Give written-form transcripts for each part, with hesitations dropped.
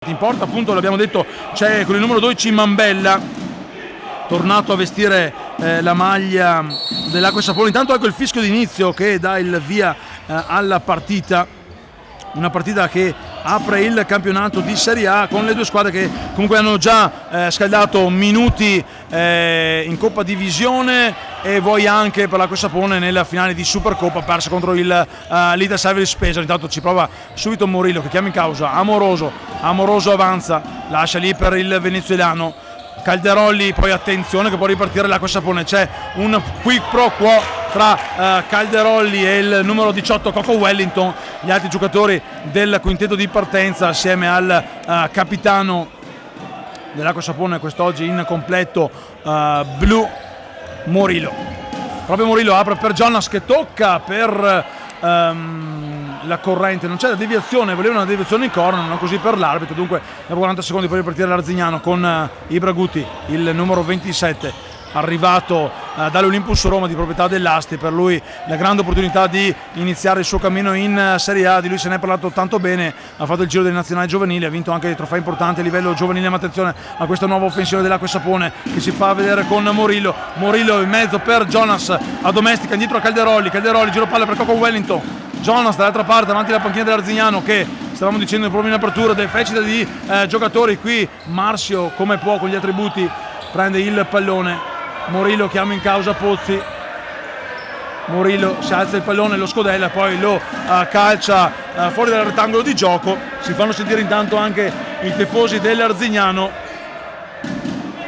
In porta, appunto, l'abbiamo detto, c'è con il numero 12 Mambella, tornato a vestire la maglia dell'Acqua e Sapone. Intanto ecco il fischio d'inizio che dà il via alla partita, una partita che apre il campionato di Serie A con le due squadre che comunque hanno già scaldato minuti in Coppa Divisione e vuoi anche per l'Acqua e Sapone nella finale di Supercoppa persa contro il Leader Service Pesaro. Intanto ci prova subito Morillo che chiama in causa Amoroso avanza, lascia lì per il venezuelano Calderolli, poi attenzione che può ripartire l'Acqua e Sapone, c'è un quick pro quo tra Calderolli e il numero 18 Coco Wellington, gli altri giocatori del quintetto di partenza assieme al capitano dell'Acqua e Sapone quest'oggi in completo blu, Morillo. Proprio Morillo apre per Jonas che tocca per la corrente, non c'è la deviazione, voleva una deviazione in corner, non così per l'arbitro. Dunque dopo 40 secondi può ripartire l'Arzignano con Ibra Guti, il numero 27 arrivato dall'Olympus Roma di proprietà dell'Asti. Per lui la grande opportunità di iniziare il suo cammino in Serie A, di lui se ne è parlato tanto bene, ha fatto il giro delle nazionali giovanili, ha vinto anche dei trofei importanti a livello giovanile. Ma attenzione a questa nuova offensiva dell'Acqua e Sapone che si fa vedere con Morillo in mezzo per Jonas, a domestica indietro a Calderolli, giro palla per Coco Wellington, Jonas dall'altra parte davanti alla panchina dell'Arzignano che, stavamo dicendo proprio in apertura, deficit di giocatori. Qui Marzio come può con gli attributi prende il pallone, Morillo chiama in causa Pozzi, Morillo si alza il pallone, lo scodella, poi lo calcia fuori dal rettangolo di gioco. Si fanno sentire intanto anche i tifosi dell'Arzignano.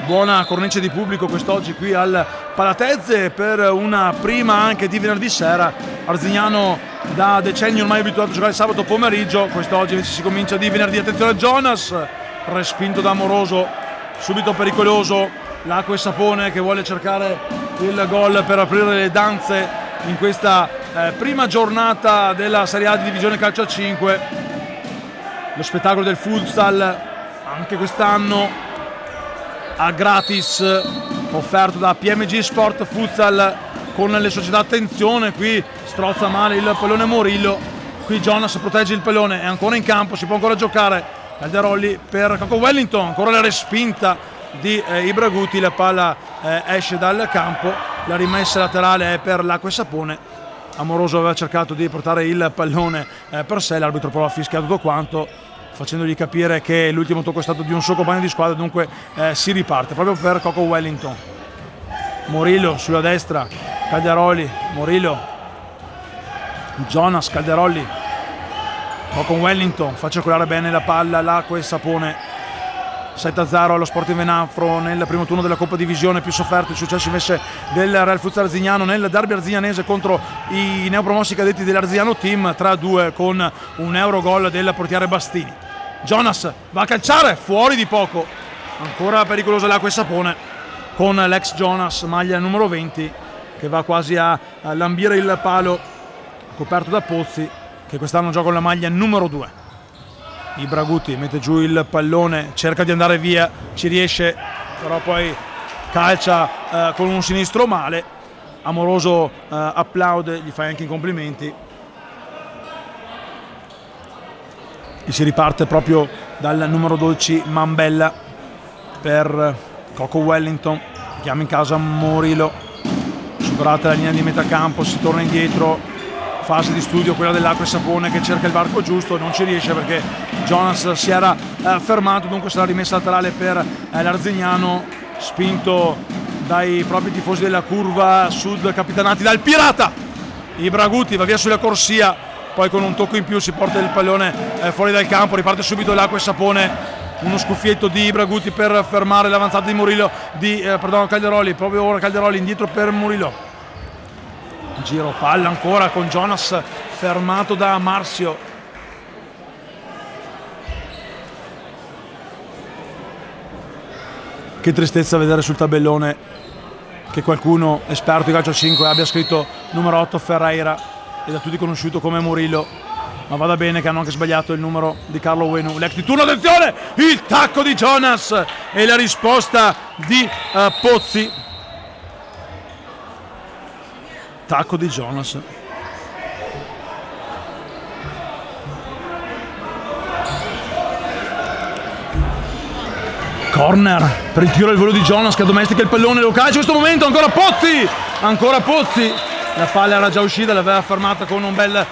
Buona cornice di pubblico quest'oggi qui al Palatezze per una prima anche di venerdì sera. Arzignano da decenni ormai abituato a giocare il sabato pomeriggio, quest'oggi invece si comincia di venerdì. Attenzione a Jonas, respinto da Amoroso, subito pericoloso l'Acqua e Sapone che vuole cercare il gol per aprire le danze in questa prima giornata della Serie A di Divisione Calcio a 5. Lo spettacolo del futsal anche quest'anno a gratis, offerto da PMG Sport Futsal con le società. Attenzione, qui strozza male il pallone Morillo, qui Jonas protegge il pallone, è ancora in campo, si può ancora giocare. Calderolli per Coco Wellington, ancora la respinta di Ibra Guti, la palla esce dal campo, la rimessa laterale è per l'Acqua e Sapone. Amoroso aveva cercato di portare il pallone per sé, l'arbitro però ha fischiato tutto quanto, facendogli capire che l'ultimo tocco è stato di un suo compagno di squadra, dunque si riparte proprio per Coco Wellington. Morillo sulla destra, Calderolli, Morillo, Jonas, Calderolli, Coco Wellington fa circolare bene la palla l'Acqua e Sapone. 7-0 allo Sporting Venafro nel primo turno della Coppa Divisione, più sofferto il successo invece del Real Futsal Arzignano nel derby arzignanese contro i neopromossi cadetti dell'Arzignano Team, 3-2 con un Eurogol del portiere Bastini. Jonas va a calciare, fuori di poco, ancora pericolosa l'Acqua e Sapone con l'ex Jonas, maglia numero 20, che va quasi a lambire il palo coperto da Pozzi, che quest'anno gioca con la maglia numero 2. Ibra Guti mette giù il pallone, cerca di andare via, ci riesce, però poi calcia con un sinistro male. Amoroso applaude, gli fa anche i complimenti e si riparte proprio dal numero 12 Mambella per Coco Wellington, chiama in casa Morillo, superata la linea di metà campo, si torna indietro. Fase di studio quella dell'Acqua e Sapone che cerca il varco giusto, non ci riesce perché Jonas si era fermato, dunque sarà rimessa laterale per l'Arzignano, spinto dai propri tifosi della curva sud capitanati dal pirata Ibra Guti, va via sulla corsia, poi con un tocco in più si porta il pallone fuori dal campo, riparte subito l'Acqua e Sapone, uno scuffietto di Ibra Guti per fermare l'avanzata di Morillo, Calderolli, proprio ora Calderolli indietro per Morillo. Giro palla ancora con Jonas fermato da Marzio. Che tristezza vedere sul tabellone che qualcuno esperto di calcio a 5 abbia scritto numero 8 Ferreira e da tutti conosciuto come Morillo, ma vada bene che hanno anche sbagliato il numero di Carlo Uenu. L'ex di turno, attenzione, il tacco di Jonas e la risposta di Pozzi. Tacco di Jonas. Corner per il tiro al volo di Jonas che addomestica il pallone, lo calcia in questo momento, ancora Pozzi, la palla era già uscita, l'aveva fermata con un bel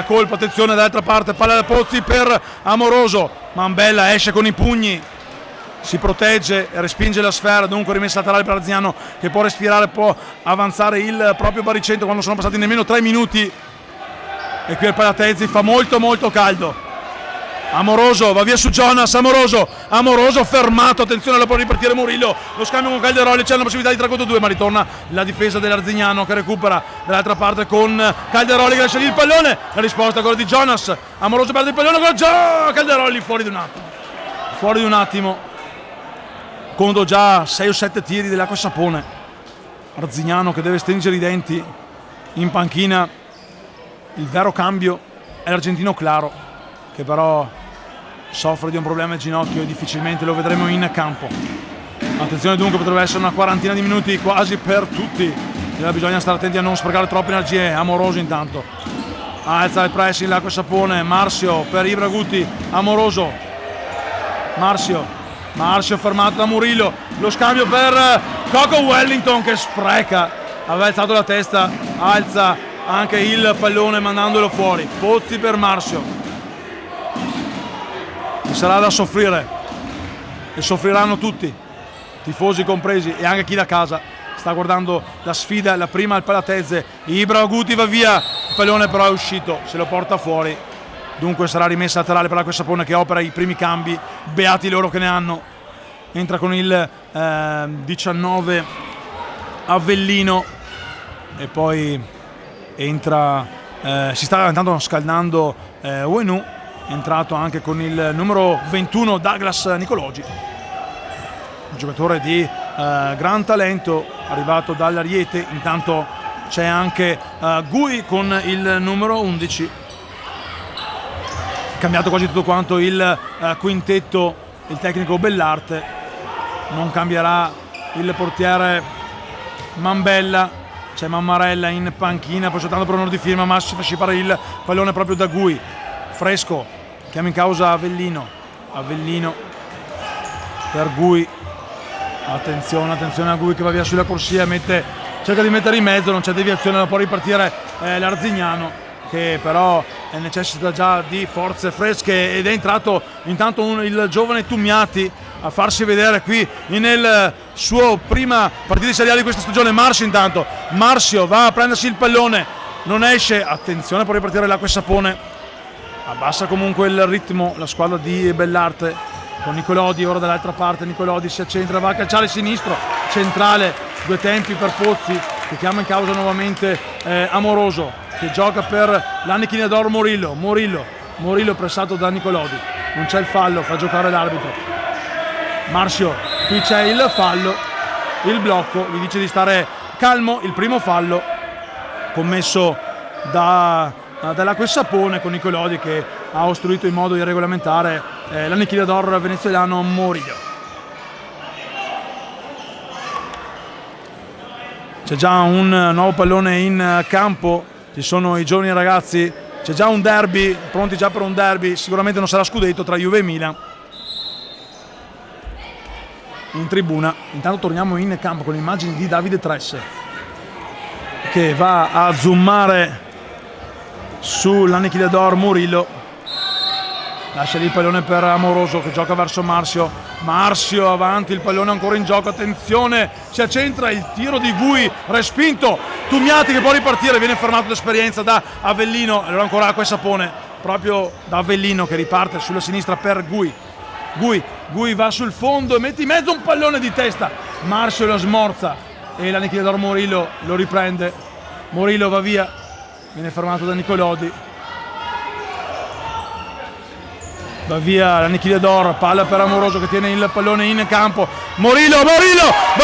colpo, attenzione dall'altra parte, palla da Pozzi per Amoroso, Mambella esce con i pugni, si protegge e respinge la sfera, dunque rimessa laterale per Arzignano che può respirare, può avanzare il proprio baricentro quando sono passati nemmeno 3 minuti e qui al Palatezzi fa molto caldo. Amoroso va via su Jonas, Amoroso fermato, attenzione, la può ripartire Murillo, lo scambio con Calderoli, c'è una possibilità di 3 contro 2 ma ritorna la difesa dell'Arzignano che recupera dall'altra parte con Calderoli che lascia lì il pallone, la risposta è quella di Jonas, Amoroso perde il pallone con Calderoli fuori di un attimo, conto già 6 o 7 tiri dell'Acqua Sapone. Arzignano che deve stringere i denti in panchina, il vero cambio è l'argentino Claro che però soffre di un problema al ginocchio e difficilmente lo vedremo in campo. Attenzione dunque, potrebbe essere una quarantina di minuti quasi per tutti e bisogna stare attenti a non sprecare troppe energie. Amoroso intanto alza il pressing l'Acqua Sapone, Marzio per Ibra Guti, Amoroso, Marzio fermato da Murillo, lo scambio per Coco Wellington che spreca, aveva alzato la testa, alza anche il pallone mandandolo fuori. Pozzi per Marzio, ci sarà da soffrire e soffriranno tutti, tifosi compresi e anche chi da casa sta guardando la sfida, la prima al Palatezze. Ibra Guti va via, il pallone però è uscito, se lo porta fuori, dunque sarà rimessa laterale per l'Acqua Sapone che opera i primi cambi, beati loro che ne hanno. Entra con il 19 Avellino e poi entra, si sta intanto scaldando Uenu, è entrato anche con il numero 21 Douglas Nicologi, un giocatore di gran talento arrivato dall'Ariete. Intanto c'è anche Gui con il numero 11, cambiato quasi tutto quanto il quintetto, il tecnico Bellarte, non cambierà il portiere Mambella, c'è Mammarella in panchina, poi soltanto per onore di firma ma si fa scippare il pallone proprio da Gui. Fresco chiama in causa Avellino per Gui, attenzione a Gui che va via sulla corsia, cerca di mettere in mezzo, non c'è deviazione, la può ripartire l'Arzignano che però necessita già di forze fresche ed è entrato intanto il giovane Tummiati a farsi vedere qui nel suo prima partita di Serie A di questa stagione. Marzio va a prendersi il pallone, non esce, attenzione, può ripartire l'Acqua Sapone, abbassa comunque il ritmo la squadra di Bellarte con Nicolodi, ora dall'altra parte Nicolodi si accentra, va a calciare sinistro, centrale, 2 tempi per Pozzi che chiama in causa nuovamente Amoroso che gioca per l'Annichina d'Oro Murillo pressato da Nicolodi, non c'è il fallo, fa giocare l'arbitro. Marzio, qui c'è il fallo, il blocco, gli dice di stare calmo, il primo fallo commesso dall'Acqua Sapone con Nicolodi che ha ostruito in modo irregolamentare l'Annichina d'Oro venezuelano Murillo. C'è già un nuovo pallone in campo, ci sono i giovani ragazzi, c'è già un derby, pronti già per un derby, sicuramente non sarà scudetto tra Juve e Milan. In tribuna, intanto torniamo in campo con le immagini di Davide Tresse che va a zoomare sull'Annichina d'Oro Murillo, lascia lì il pallone per Amoroso che gioca verso Marzio avanti, il pallone ancora in gioco, attenzione, si accentra, il tiro di Gui respinto, Tummiati che può ripartire, viene fermato d'esperienza da Avellino, allora ancora Acqua Sapone proprio da Avellino che riparte sulla sinistra per Gui va sul fondo e mette in mezzo un pallone di testa, Marzio lo smorza e l'Annichina d'Oro Murillo lo riprende, Murillo va via, viene fermato da Nicolodi, va via l'Annichina d'Oro, palla per Amoroso che tiene il pallone in campo, Murillo va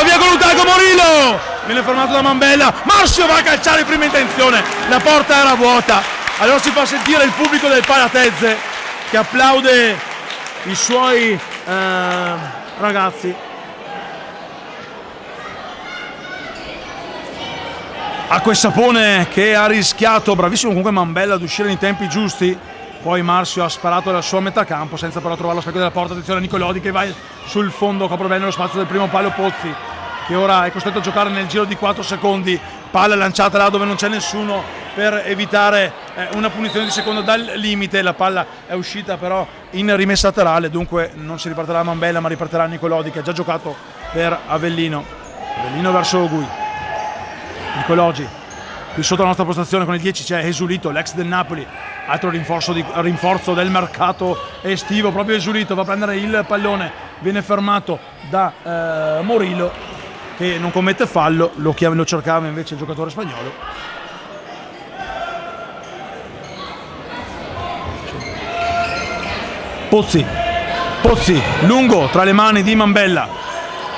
via con Utago, Murillo viene fermato da Mambella, Marzio va a calciare in prima intenzione, la porta era vuota, allora si fa sentire il pubblico del Palatezze che applaude i suoi ragazzi. Acqua Sapone che ha rischiato, bravissimo comunque Mambella ad uscire nei tempi giusti poi Marzio ha sparato dal suo metà campo senza però trovare lo specchio della porta. Attenzione a Nicolodi che va sul fondo, copre bene lo spazio del primo palo. Pozzi che ora è costretto a giocare nel giro di 4 secondi, palla lanciata là dove non c'è nessuno per evitare una punizione di secondo dal limite. La palla è uscita però in rimessa laterale, dunque non si ripartirà Mambella ma ripartirà Nicolodi che ha già giocato per Avellino. Avellino verso Gui, Nicologi qui sotto la nostra postazione con il 10 c'è Esulito, l'ex del Napoli, altro rinforzo del mercato estivo. Proprio Esulito va a prendere il pallone, viene fermato da Murillo che non commette fallo, lo cercava invece il giocatore spagnolo. Pozzi lungo tra le mani di Mambella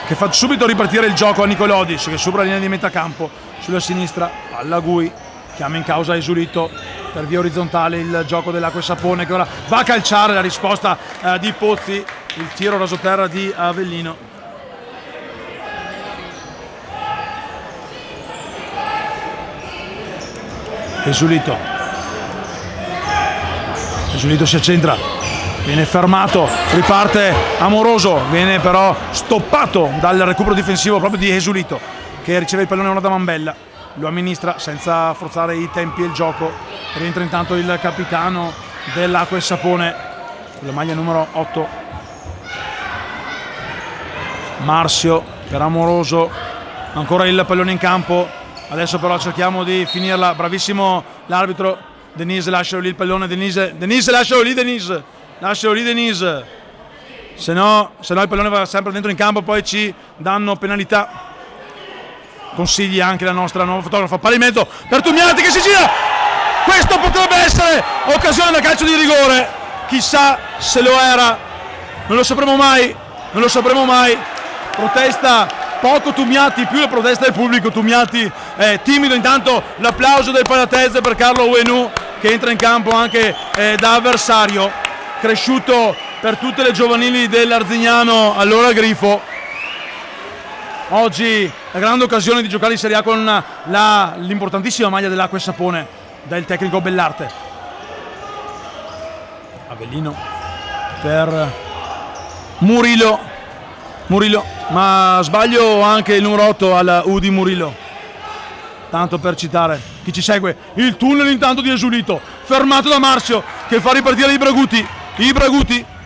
che fa subito ripartire il gioco a Nicolodis che supera la linea di metà campo. Sulla sinistra palla Gui, chiama in causa Esulito per via orizzontale il gioco dell'Acqua e Sapone che ora va a calciare. La risposta di Pozzi, il tiro rasoterra di Avellino. Esulito si accentra, viene fermato, riparte Amoroso, viene però stoppato dal recupero difensivo proprio di Esulito che riceve il pallone ora da Mambella, lo amministra senza forzare i tempi e il gioco. Rientra intanto il capitano dell'Acqua e Sapone, la maglia numero 8, Marzio per Amoroso, ancora il pallone in campo. Adesso però cerchiamo di finirla, bravissimo l'arbitro. Denise, lascialo lì il pallone, Denise, lascialo lì Denise, se no il pallone va sempre dentro in campo, poi ci danno penalità. Consigli anche la nostra nuova fotografa, palla in mezzo per Tumiati che si gira, questo potrebbe essere occasione da calcio di rigore, chissà se lo era, non lo sapremo mai. Protesta poco Tumiati, più la protesta del pubblico. Tumiati è timido. Intanto l'applauso del Palatese per Carlo Uenu che entra in campo anche da avversario, cresciuto per tutte le giovanili dell'Arzignano, allora Grifo. Oggi la grande occasione di giocare in Serie A con l'importantissima maglia dell'Acqua e Sapone del tecnico Bellarte. Avellino per Murillo, ma sbaglio anche il numero 8 alla U di Murillo, tanto per citare chi ci segue. Il tunnel intanto di Esulito, fermato da Marzio che fa ripartire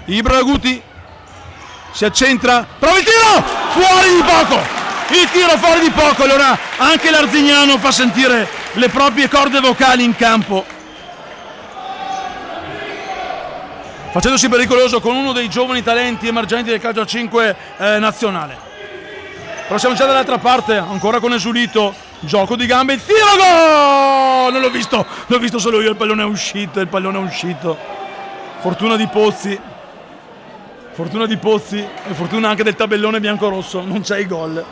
Ibraguti si accentra, prova il tiro, fuori di poco, allora anche l'Arzignano fa sentire le proprie corde vocali in campo, facendosi pericoloso con uno dei giovani talenti emergenti del calcio a 5 nazionale. Però siamo già dall'altra parte, ancora con Esulito, gioco di gambe, il tiro, gol! Non l'ho visto solo io, il pallone è uscito. Fortuna di Pozzi e fortuna anche del tabellone biancorosso, non c'è il gol.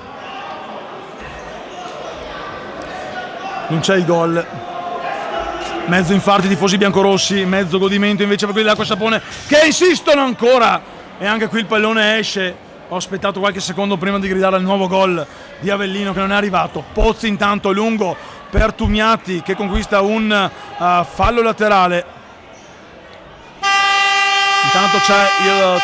Mezzo infarti tifosi biancorossi, mezzo godimento invece per quelli dell'Acqua e Sapone che insistono ancora, e anche qui il pallone esce. Ho aspettato qualche secondo prima di gridare al nuovo gol di Avellino che non è arrivato. Pozzi intanto lungo per Tumiati che conquista un fallo laterale. Intanto c'è il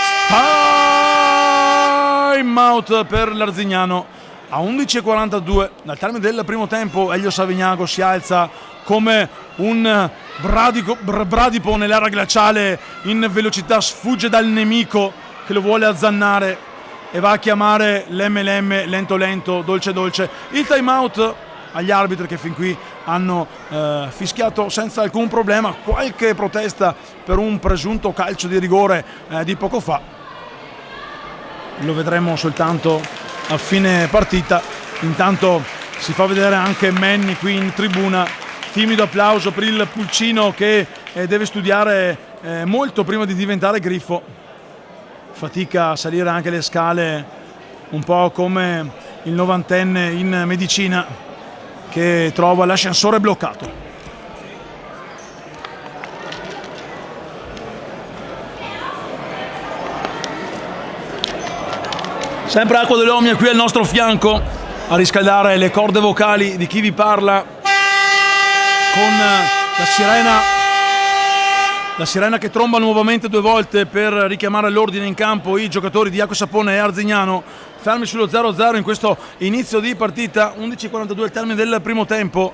time out per l'Arzignano a 11:42 dal termine del primo tempo. Elio Savignago si alza come un bradipo nell'era glaciale, in velocità sfugge dal nemico che lo vuole azzannare e va a chiamare l'MLM lento, dolce. Il time out agli arbitri che fin qui hanno fischiato senza alcun problema. Qualche protesta per un presunto calcio di rigore di poco fa, lo vedremo soltanto a fine partita. Intanto si fa vedere anche Manny qui in tribuna, timido applauso per il pulcino che deve studiare molto prima di diventare Grifo, fatica a salire anche le scale, un po' come il novantenne in medicina che trova l'ascensore bloccato. Sempre Acqua dell'Omnia qui al nostro fianco a riscaldare le corde vocali di chi vi parla con la sirena La sirena che tromba nuovamente 2 volte per richiamare l'ordine in campo i giocatori di Acquasapone e Arzignano, fermi sullo 0-0 in questo inizio di partita. 11:42 al termine del primo tempo.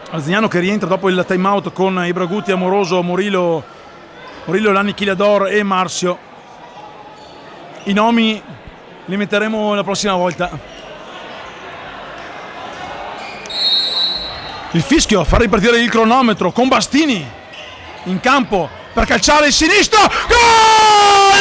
Arzignano che rientra dopo il time out con Ibraguti, Amoroso, Morillo, Lani Chiliador e Marzio. I nomi li metteremo la prossima volta. Il fischio fa ripartire il cronometro con Bastini in campo per calciare il sinistro. Gol!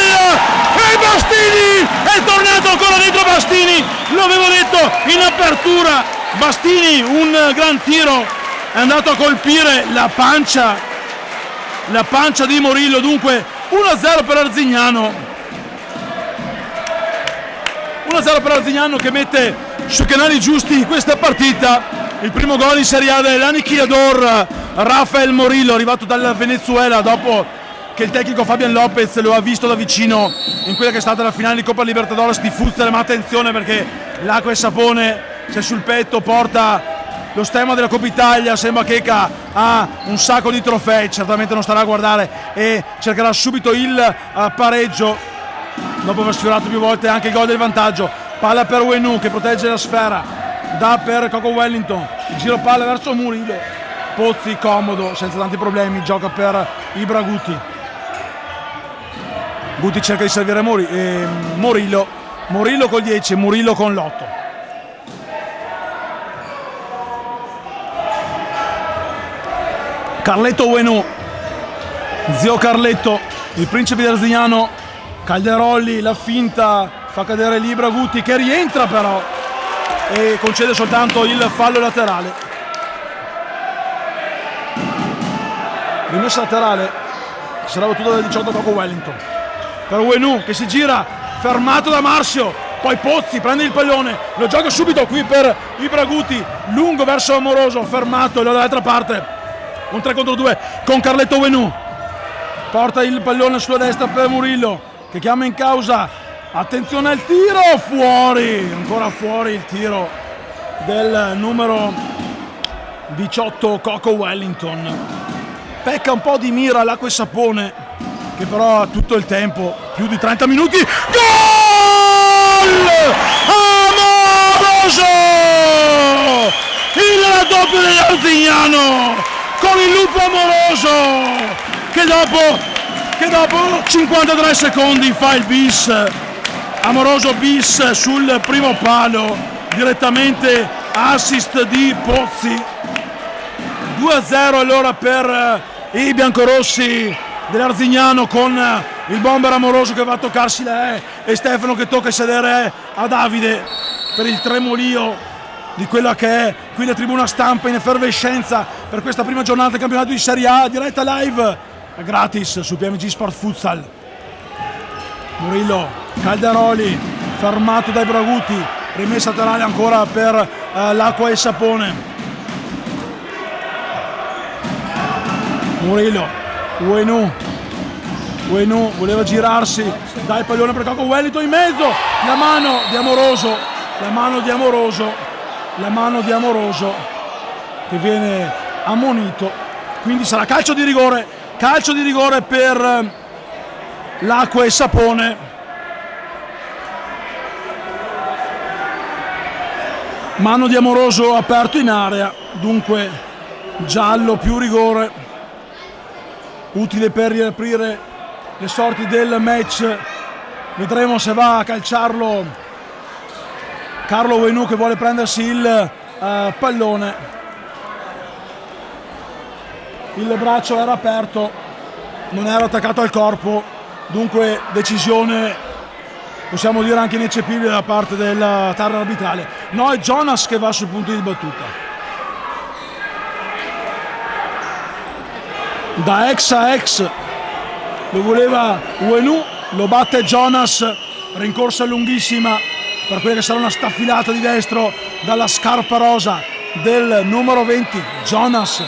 E Bastini è tornato ancora dentro. Bastini, lo avevo detto in apertura, Bastini, un gran tiro, è andato a colpire la pancia di Morillo. Dunque 1-0 per Arzignano, 1-0 per Arzignano che mette sui canali giusti questa partita. Il primo gol in Serie A dell'Ani Chiliador, Rafael Morillo, arrivato dal Venezuela dopo che il tecnico Fabian Lopez lo ha visto da vicino in quella che è stata la finale di Coppa Libertadores di futsal. Ma attenzione, perché l'Acqua e Sapone, se sul petto porta lo stemma della Coppa Italia, sembra che ha un sacco di trofei, certamente non starà a guardare e cercherà subito il pareggio dopo aver sfiorato più volte anche il gol del vantaggio. Palla per Wenu che protegge la sfera, dà per Coco Wellington, il giro palla verso Murillo, Pozzi comodo senza tanti problemi, gioca per Ibraguti, Guti cerca di servire Morillo col 10, Murillo con l'8. Carletto Wenu, zio Carletto, il principe di Arzignano, Calderolli, la finta, fa cadere l'Ibraguti che rientra però e concede soltanto il fallo laterale. Rimessa laterale, sarà battuta del 18 Coco Wellington per Wenu che si gira, fermato da Marzio, poi Pozzi prende il pallone, lo gioca subito qui per Ibraguti, lungo verso Amoroso, fermato dall'altra parte, un 3 contro 2 con Carletto Wenu, porta il pallone sulla destra per Murillo che chiama in causa. Attenzione al tiro, fuori, ancora fuori il tiro del numero 18 Coco Wellington. Pecca un po' di mira l'Acqua e Sapone che però ha tutto il tempo, più di 30 minuti. Gol! Amoroso! Il raddoppio dell'Arzignano con il lupo Amoroso che dopo 53 secondi fa il bis. Amoroso bis sul primo palo, direttamente assist di Pozzi. 2-0 allora per i biancorossi dell'Arzignano, con il bomber Amoroso che va a toccarsi e Stefano che tocca il sedere a Davide per il tremolio di quella che è qui la tribuna stampa in effervescenza per questa prima giornata del campionato di Serie A, diretta live gratis su PMG Sport Futsal. Murillo, Calderoli, fermato dai Braguti, rimessa laterale ancora per l'Acqua e Sapone. Murillo, Wenu voleva girarsi, dà il pallone per Coco Wellington in mezzo, la mano di Amoroso che viene ammonito, quindi sarà calcio di rigore per l'Acqua e Sapone. Mano di Amoroso aperto in area, dunque giallo più rigore, utile per riaprire le sorti del match. Vedremo se va a calciarlo Carlo Wenu che vuole prendersi il pallone. Il braccio era aperto, non era attaccato al corpo, dunque decisione possiamo dire anche ineccepibile da parte della terra arbitrale. No, è Jonas che va sul punto di battuta. Da ex a ex lo voleva Wenu, lo batte Jonas, rincorsa lunghissima per quella che sarà una staffilata di destro dalla scarpa rosa del numero 20 Jonas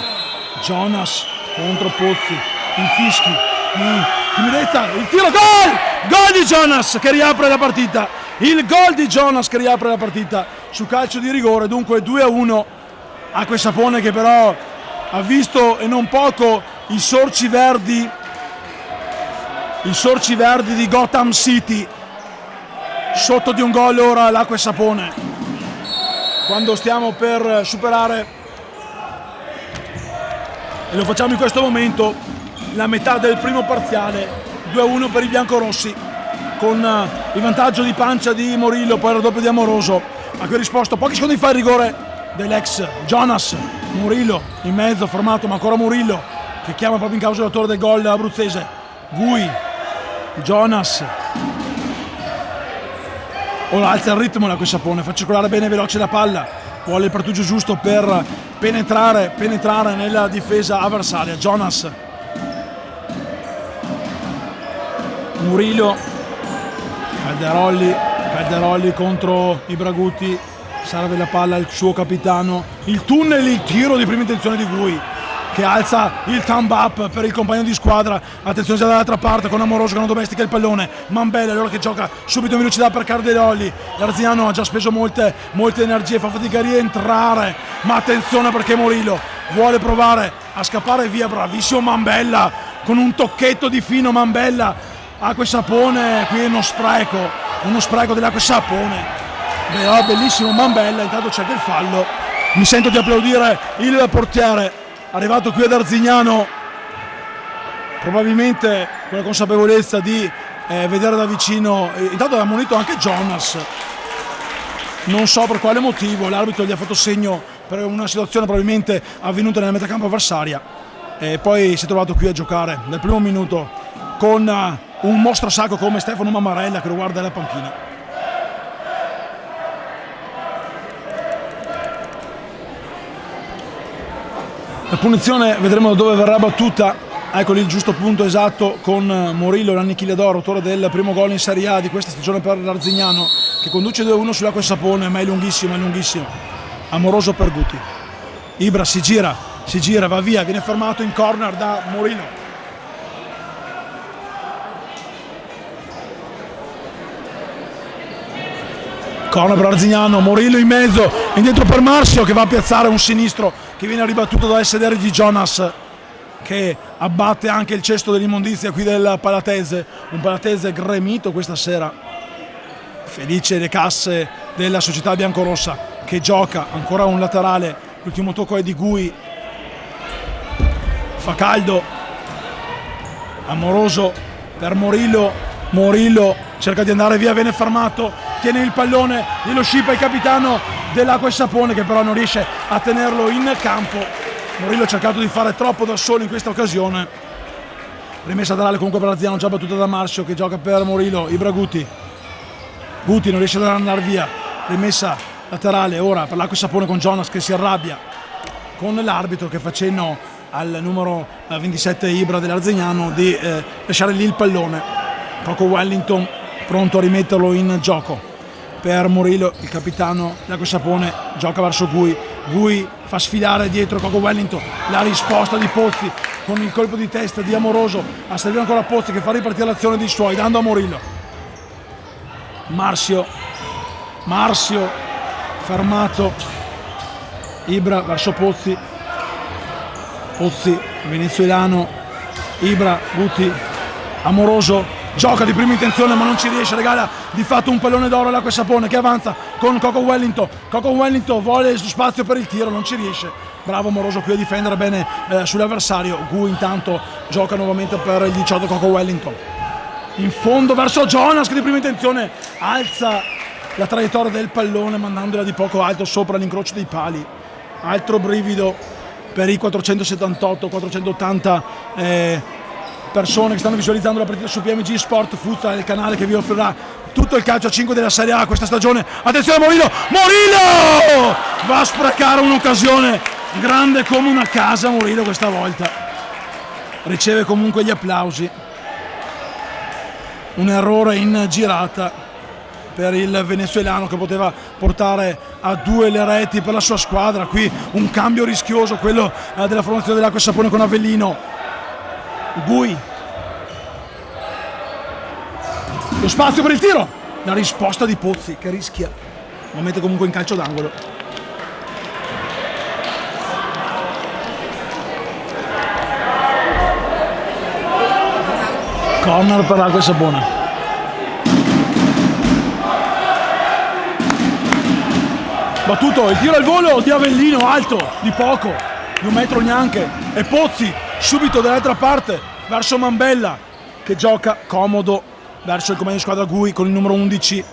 contro Pozzi, i fischi di timidezza, il tiro, gol di Jonas che riapre la partita, su calcio di rigore. Dunque 2-1 Acqua e Sapone che però ha visto e non poco i sorci verdi di Gotham City. Sotto di un gol ora l'acqua e sapone, quando stiamo per superare, e lo facciamo in questo momento, la metà del primo parziale. 2-1 per i biancorossi, con il vantaggio di pancia di Morillo, poi il raddoppio di Amoroso, a cui ha risposto pochi secondi fa il rigore dell'ex Jonas. Murillo in mezzo, fermato, ma ancora Murillo che chiama proprio in causa l'autore del gol abruzzese. Gui, Jonas, ora alza il ritmo l'acqua e sapone, fa circolare bene veloce la palla, vuole il pertugio giusto per penetrare nella difesa avversaria. Jonas, Murillo, Calderolli contro Ibraguti, serve la palla al suo capitano, il tunnel, il tiro di prima intenzione di Gui, che alza il thumb up per il compagno di squadra. Attenzione già dall'altra parte con Amoroso che non domestica il pallone. Mambella allora che gioca subito in velocità per Calderolli. L'Arzignano ha già speso molte energie, fa fatica a rientrare, ma attenzione perché Murillo vuole provare a scappare via. Bravissimo Mambella con un tocchetto di fino. Mambella, acqua e sapone, qui è uno spreco dell'acqua e sapone. Bellissimo Mambella. Intanto c'è anche il fallo, mi sento di applaudire il portiere arrivato qui ad Arzignano, probabilmente con la consapevolezza di vedere da vicino. Intanto ha ammonito anche Jonas, non so per quale motivo, l'arbitro gli ha fatto segno per una situazione probabilmente avvenuta nella metacampo avversaria, e poi si è trovato qui a giocare nel primo minuto con un mostro sacco come Stefano Mammarella che lo guarda dalla panchina. La punizione vedremo da dove verrà battuta. Ecco lì il giusto punto esatto con Murillo, l'annichilador, autore del primo gol in Serie A di questa stagione per l'Arzignano, che conduce 2-1 sull'acqua e sapone, ma è lunghissimo. Amoroso per Guti. Ibra si gira, va via, viene fermato in corner da Murillo. Corner per l'Arzignano, Murillo in mezzo, indietro per Marzio che va a piazzare un sinistro che viene ribattuto dal sedere di Jonas, che abbatte anche il cesto dell'immondizia qui del Palatese, un Palatese gremito questa sera, felice le casse della società biancorossa, che gioca ancora un laterale. L'ultimo tocco è di Gui, fa caldo. Amoroso per Murillo cerca di andare via, viene fermato, tiene il pallone, glielo scippa il capitano dell'acqua e sapone, che però non riesce a tenerlo in campo. Murillo ha cercato di fare troppo da solo in questa occasione. Rimessa laterale comunque per l'Arzignano, già battuta da Marzio che gioca per Murillo. Guti non riesce ad andare via, rimessa laterale ora per l'acqua e sapone con Jonas che si arrabbia con l'arbitro che fa cenno al numero 27 Ibra dell'Arzignano di lasciare lì il pallone. Coco Wellington pronto a rimetterlo in gioco per Murillo, il capitano dell'acqua e sapone gioca verso Gui fa sfilare dietro Coco Wellington, la risposta di Pozzi con il colpo di testa di Amoroso, a servire ancora Pozzi che fa ripartire l'azione dei suoi dando a Murillo. Marzio fermato, Ibra verso Pozzi, venezuelano, Ibra, Guti, Amoroso gioca di prima intenzione ma non ci riesce, regala di fatto un pallone d'oro all'acqua e sapone che avanza con Coco Wellington vuole spazio per il tiro, non ci riesce. Bravo Amoroso qui a difendere bene sull'avversario. Gui intanto gioca nuovamente per il 18 Coco Wellington in fondo verso Jonas che di prima intenzione alza la traiettoria del pallone mandandola di poco alto sopra l'incrocio dei pali. Altro brivido per i 478-480 persone che stanno visualizzando la partita su PMG Sport Futsal, il canale che vi offrirà tutto il calcio a 5 della Serie A questa stagione. Attenzione Murillo va a sprecare un'occasione grande come una casa. Murillo questa volta riceve comunque gli applausi. Un errore in girata per il venezuelano che poteva portare a 2 le reti per la sua squadra. Qui un cambio rischioso, quello della formazione dell'acqua e sapone con Avellino. Gui, lo spazio per il tiro, la risposta di Pozzi che rischia, lo mette comunque in calcio d'angolo. Corner per Acqua e Sapone. Battuto il tiro al volo di Avellino, alto di poco, di 1 metro neanche, e Pozzi subito dall'altra parte verso Mambella che gioca comodo verso il compagno di squadra Gui con il numero 11.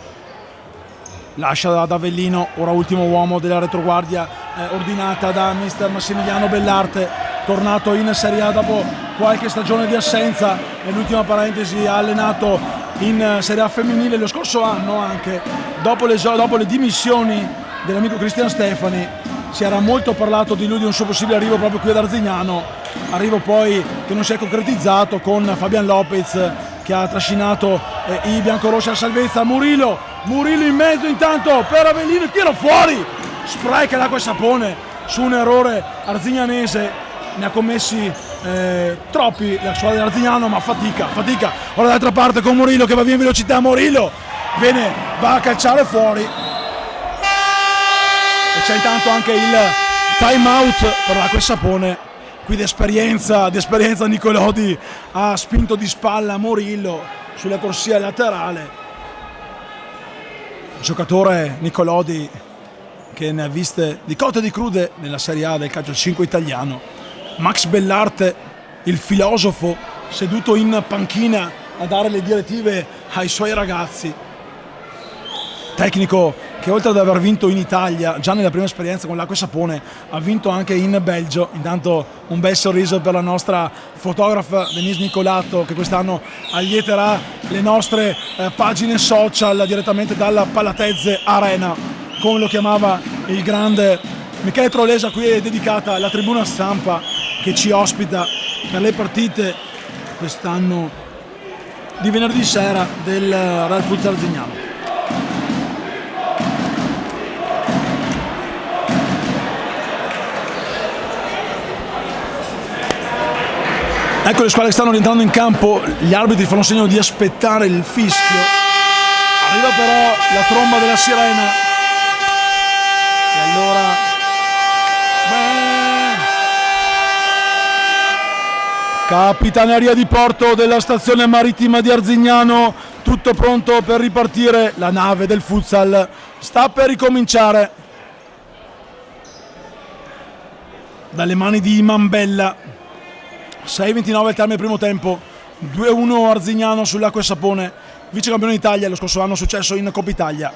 Lascia ad Avellino, ora ultimo uomo della retroguardia ordinata da mister Massimiliano Bellarte, tornato in Serie A dopo qualche stagione di assenza. Nell'ultima parentesi ha allenato in Serie A femminile lo scorso anno, anche dopo le dimissioni dell'amico Cristian Stefani. Si era molto parlato di lui, di un suo possibile arrivo proprio qui ad Arzignano, arrivo poi che non si è concretizzato con Fabian Lopez che ha trascinato i biancorossi alla salvezza. Murillo in mezzo intanto per Avellino, tiro fuori, spreca l'Acqua e Sapone su un errore arzignanese, ne ha commessi troppi la squadra di Arzignano, ma fatica. Ora dall'altra parte con Murillo che va via in velocità, Murillo va a calciare fuori e c'è intanto anche il time out per l'Acqua e Sapone. Qui d'esperienza Nicolodi ha spinto di spalla Murillo sulla corsia laterale. Giocatore Nicolodi che ne ha viste di cotte e di crude nella Serie A del calcio 5 italiano. Max Bellarte, il filosofo, seduto in panchina a dare le direttive ai suoi ragazzi. Tecnico che oltre ad aver vinto in Italia già nella prima esperienza con l'Acqua e Sapone ha vinto anche in Belgio. Intanto un bel sorriso per la nostra fotografa Denise Nicolato che quest'anno allieterà le nostre pagine social direttamente dalla Palatezze Arena, come lo chiamava il grande Michele Trolesa. Qui è dedicata la tribuna stampa che ci ospita per le partite quest'anno di venerdì sera del Real Futsal Arzignano. Ecco le squadre che stanno rientrando in campo, gli arbitri fanno segno di aspettare il fischio. Arriva però la tromba della sirena e allora Capitaneria di porto della stazione marittima di Arzignano, tutto pronto per ripartire, la nave del futsal sta per ricominciare. Dalle mani di Mambella. 6:29 al termine del primo tempo, 2-1 Arzignano sull'Acqua e Sapone, vice campione d'Italia, lo scorso anno successo in Coppa Italia.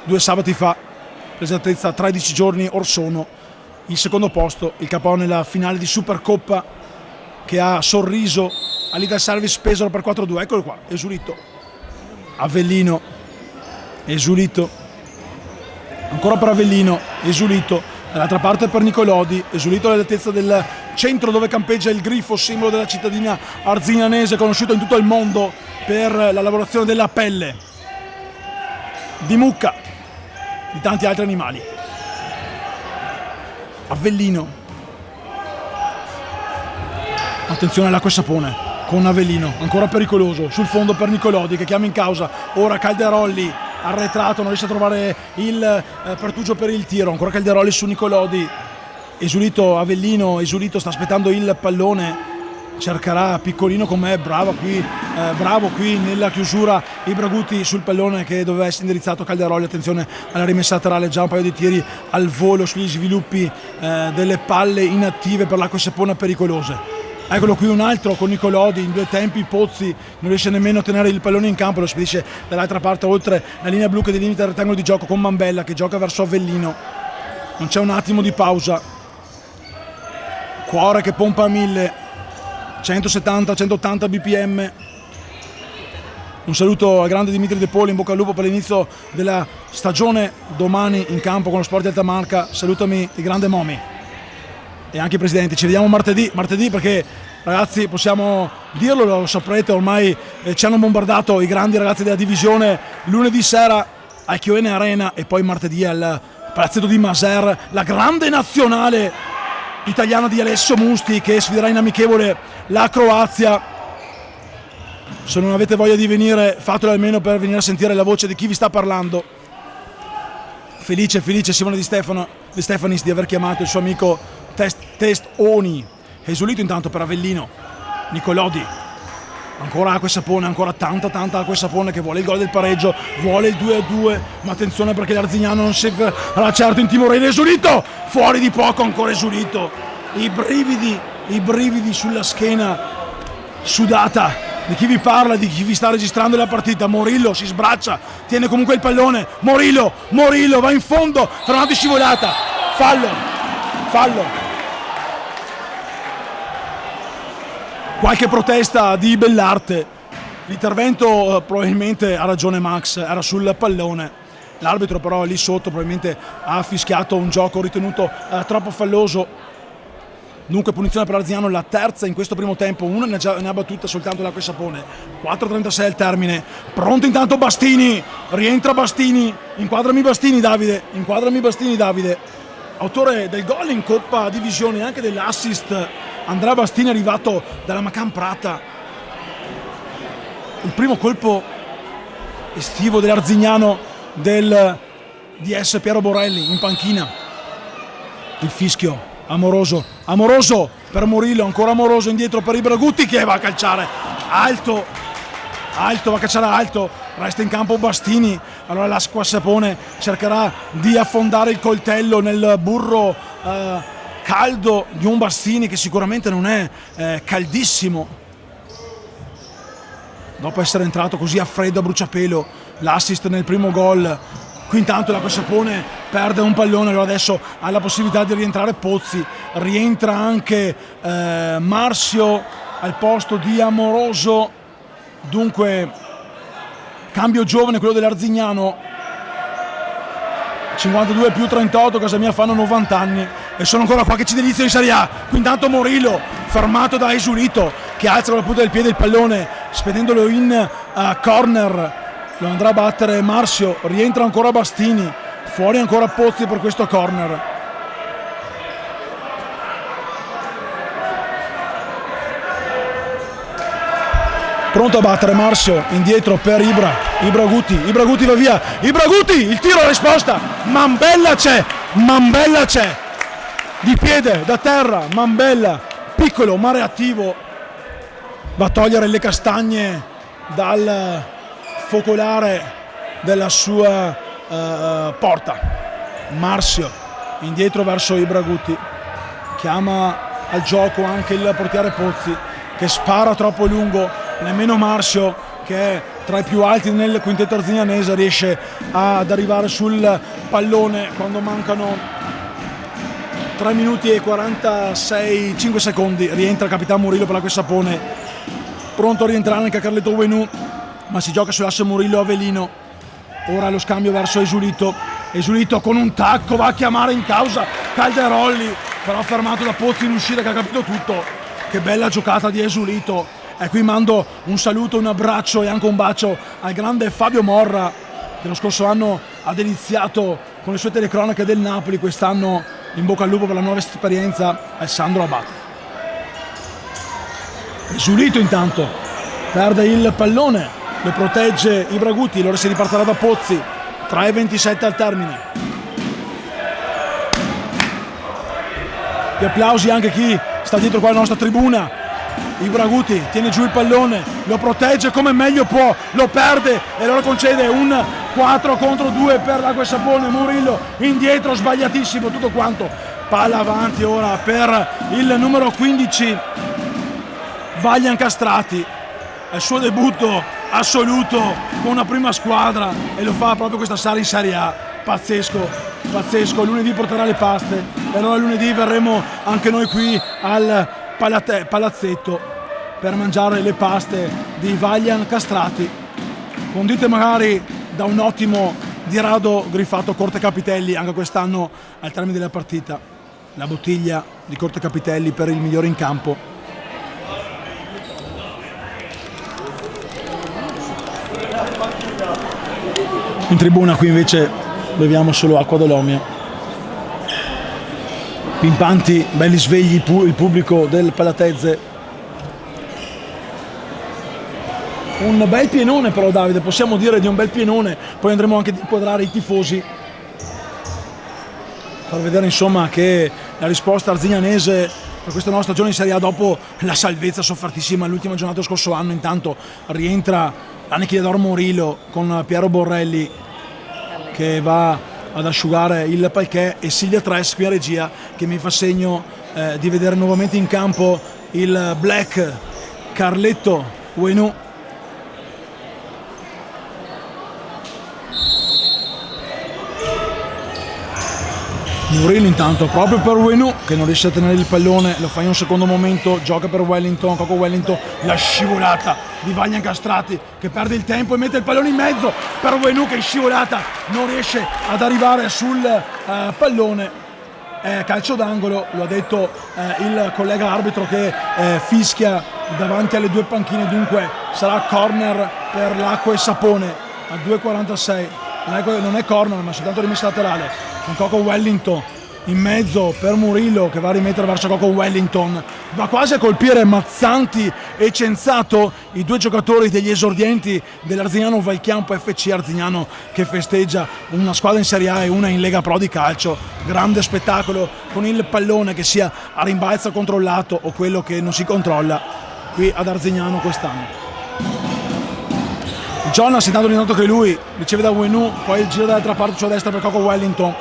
2 sabati fa, per esattezza 13 giorni or sono, il secondo posto, il KO nella finale di Supercoppa che ha sorriso all'Ital Service Pesaro per 4-2. Eccolo qua, esulito. Avellino, esulito. Ancora per Avellino, esulito. Dall'altra parte per Nicolodi, esulito all'altezza del centro dove campeggia il grifo, simbolo della cittadina arzignanese, conosciuto in tutto il mondo per la lavorazione della pelle, di mucca, di tanti altri animali. Avellino. Attenzione all'Acqua e Sapone con Avellino, ancora pericoloso, sul fondo per Nicolodi che chiama in causa, ora Calderolli. Arretrato, non riesce a trovare il pertugio per il tiro, ancora Calderoli su Nicolodi, esulito Avellino, esulito, sta aspettando il pallone, cercherà piccolino com'è, bravo qui nella chiusura Ibraguti sul pallone che doveva essere indirizzato a Calderoli. Attenzione alla rimessa laterale, già un paio di tiri al volo sugli sviluppi delle palle inattive per l'Acqua e Sapone pericolose. Eccolo qui un altro con Nicolodi in 2 tempi, Pozzi non riesce nemmeno a tenere il pallone in campo, lo spedisce dall'altra parte oltre la linea blu che delimita il rettangolo di gioco con Mambella che gioca verso Avellino. Non c'è un attimo di pausa. Cuore che pompa a 1000, 170-180 bpm. Un saluto al grande Dimitri De Poli, in bocca al lupo per l'inizio della stagione domani in campo con lo Sport di Alta Marca. Salutami il grande Momi e anche i presidenti. Ci vediamo martedì perché ragazzi possiamo dirlo, lo saprete ormai, ci hanno bombardato i grandi ragazzi della divisione lunedì sera al Chioene Arena e poi martedì al palazzetto di Maser, la grande nazionale italiana di Alessio Musti che sfiderà in amichevole la Croazia. Se non avete voglia di venire, fatelo almeno per venire a sentire la voce di chi vi sta parlando. Felice Simone Di Stefanis di aver chiamato il suo amico Testoni. Esulito intanto per Avellino. Nicolodi Ancora Acqua e Sapone, ancora tanta Acqua e Sapone che vuole il gol del pareggio, vuole il 2-2, ma attenzione perché l'Arzignano non si farà certo intimorire. Esulito, fuori di poco, ancora Esulito, i brividi sulla schiena sudata di chi vi parla, di chi vi sta registrando la partita. Morillo si sbraccia, tiene comunque il pallone, Morillo va in fondo, fermato di scivolata, fallo. Qualche protesta di Bellarte, l'intervento probabilmente ha ragione Max, era sul pallone, l'arbitro però lì sotto probabilmente ha fischiato un gioco ritenuto troppo falloso. Dunque punizione per l'Arzignano, la terza in questo primo tempo, una ne ha battute soltanto l'Acqua e Sapone. 4:36 al termine, pronto intanto Bastini, rientra Bastini, inquadrami Bastini Davide, autore del gol in Coppa Divisione e anche dell'assist. Andrea Bastini è arrivato dalla Macan Prata, il primo colpo estivo dell'Arzignano del DS Piero Borelli in panchina. Il fischio amoroso per Murillo, ancora amoroso indietro per Ibragutti che va a calciare alto, resta in campo Bastini. Allora l'Acqua e Sapone cercherà di affondare il coltello nel burro caldo di un Bastini che sicuramente non è caldissimo. Dopo essere entrato così a freddo, a bruciapelo, l'assist nel primo gol. Qui intanto l'Acqua e Sapone perde un pallone, allora adesso ha la possibilità di rientrare Pozzi, rientra anche Marzio al posto di Amoroso. Dunque cambio giovane quello dell'Arzignano, 52 più 38, casa mia fanno 90 anni e sono ancora qua che ci delizia in Serie A. Qui intanto Morillo fermato da Esulito che alza con la punta del piede il pallone spedendolo in corner, lo andrà a battere Marzio, rientra ancora Bastini, fuori ancora Pozzi per questo corner. Pronto a battere Marzio, indietro per Ibragutti va via, il tiro a risposta, Mambella c'è, di piede, da terra, Mambella, piccolo ma reattivo, va a togliere le castagne dal focolare della sua porta. Marzio, indietro verso Ibragutti, chiama al gioco anche il portiere Pozzi che spara troppo lungo, nemmeno Marzio che è tra i più alti nel quintetto arzignanese riesce ad arrivare sul pallone quando mancano 3 minuti e 5 secondi. Rientra il capitano Murillo per l'Acqua e Sapone, pronto a rientrare anche a Carletto Uenù, ma si gioca sull'asse Murillo-Avellino. Ora lo scambio verso Esulito con un tacco va a chiamare in causa Calderolli, però fermato da Pozzi in uscita che ha capito tutto. Che bella giocata di Esulito. E qui mando un saluto, un abbraccio e anche un bacio al grande Fabio Morra che lo scorso anno ha deliziato con le sue telecronache del Napoli, quest'anno in bocca al lupo per la nuova esperienza al Sandro Abate. Esulito intanto perde il pallone, lo protegge Ibragutti, allora si ripartirà da Pozzi, 3:27 al termine. Gli applausi anche chi sta dietro qua alla nostra tribuna. Ibragutti tiene giù il pallone, lo protegge come meglio può, lo perde e allora concede un 4 contro 2 per l'Acqua e Sapone. Murillo indietro, sbagliatissimo tutto quanto, palla avanti ora per il numero 15 Vaglian Castrati, è il suo debutto assoluto con una prima squadra e lo fa proprio questa sera in Serie A. Pazzesco, lunedì porterà le paste e allora lunedì verremo anche noi qui al palazzetto per mangiare le paste di Vaglian Castrati, condite magari da un ottimo di rado griffato Corte Capitelli. Anche quest'anno al termine della partita la bottiglia di Corte Capitelli per il migliore in campo. In tribuna qui invece beviamo solo acqua d'Olomio. Pimpanti, belli svegli il pubblico del Palatezze. Un bel pienone però, Davide, possiamo dire di un bel pienone, poi andremo anche ad inquadrare i tifosi, far vedere insomma che la risposta arzignanese per questa nuova stagione in Serie A dopo la salvezza soffertissima l'ultima giornata dello scorso anno. Intanto rientra l'Anichiador Murillo con Piero Borrelli che va ad asciugare il parquet, e Silvia Tres qui a regia che mi fa segno di vedere nuovamente in campo il Black Carletto Uenu. Murillo intanto proprio per Uenu che non riesce a tenere il pallone, lo fa in un secondo momento, gioca per Wellington, Coco Wellington, la scivolata di Vaglia Castrati che perde il tempo e mette il pallone in mezzo per Uenu che in scivolata non riesce ad arrivare sul pallone. Calcio d'angolo, lo ha detto il collega arbitro che fischia davanti alle due panchine, dunque sarà corner per l'Acqua e Sapone al 2.46, non è corner ma soltanto rimessa laterale, con Coco Wellington in mezzo per Murillo che va a rimettere verso Coco Wellington, va quasi a colpire Mazzanti e Cenzato, i due giocatori degli esordienti dell'Arzignano Valchiampo FC Arzignano che festeggia una squadra in Serie A e una in Lega Pro di calcio. Grande spettacolo con il pallone che sia a rimbalzo controllato o quello che non si controlla qui ad Arzignano quest'anno. Jonas intanto che lui riceve da Uenu, poi gira dall'altra parte sulla destra per Coco Wellington.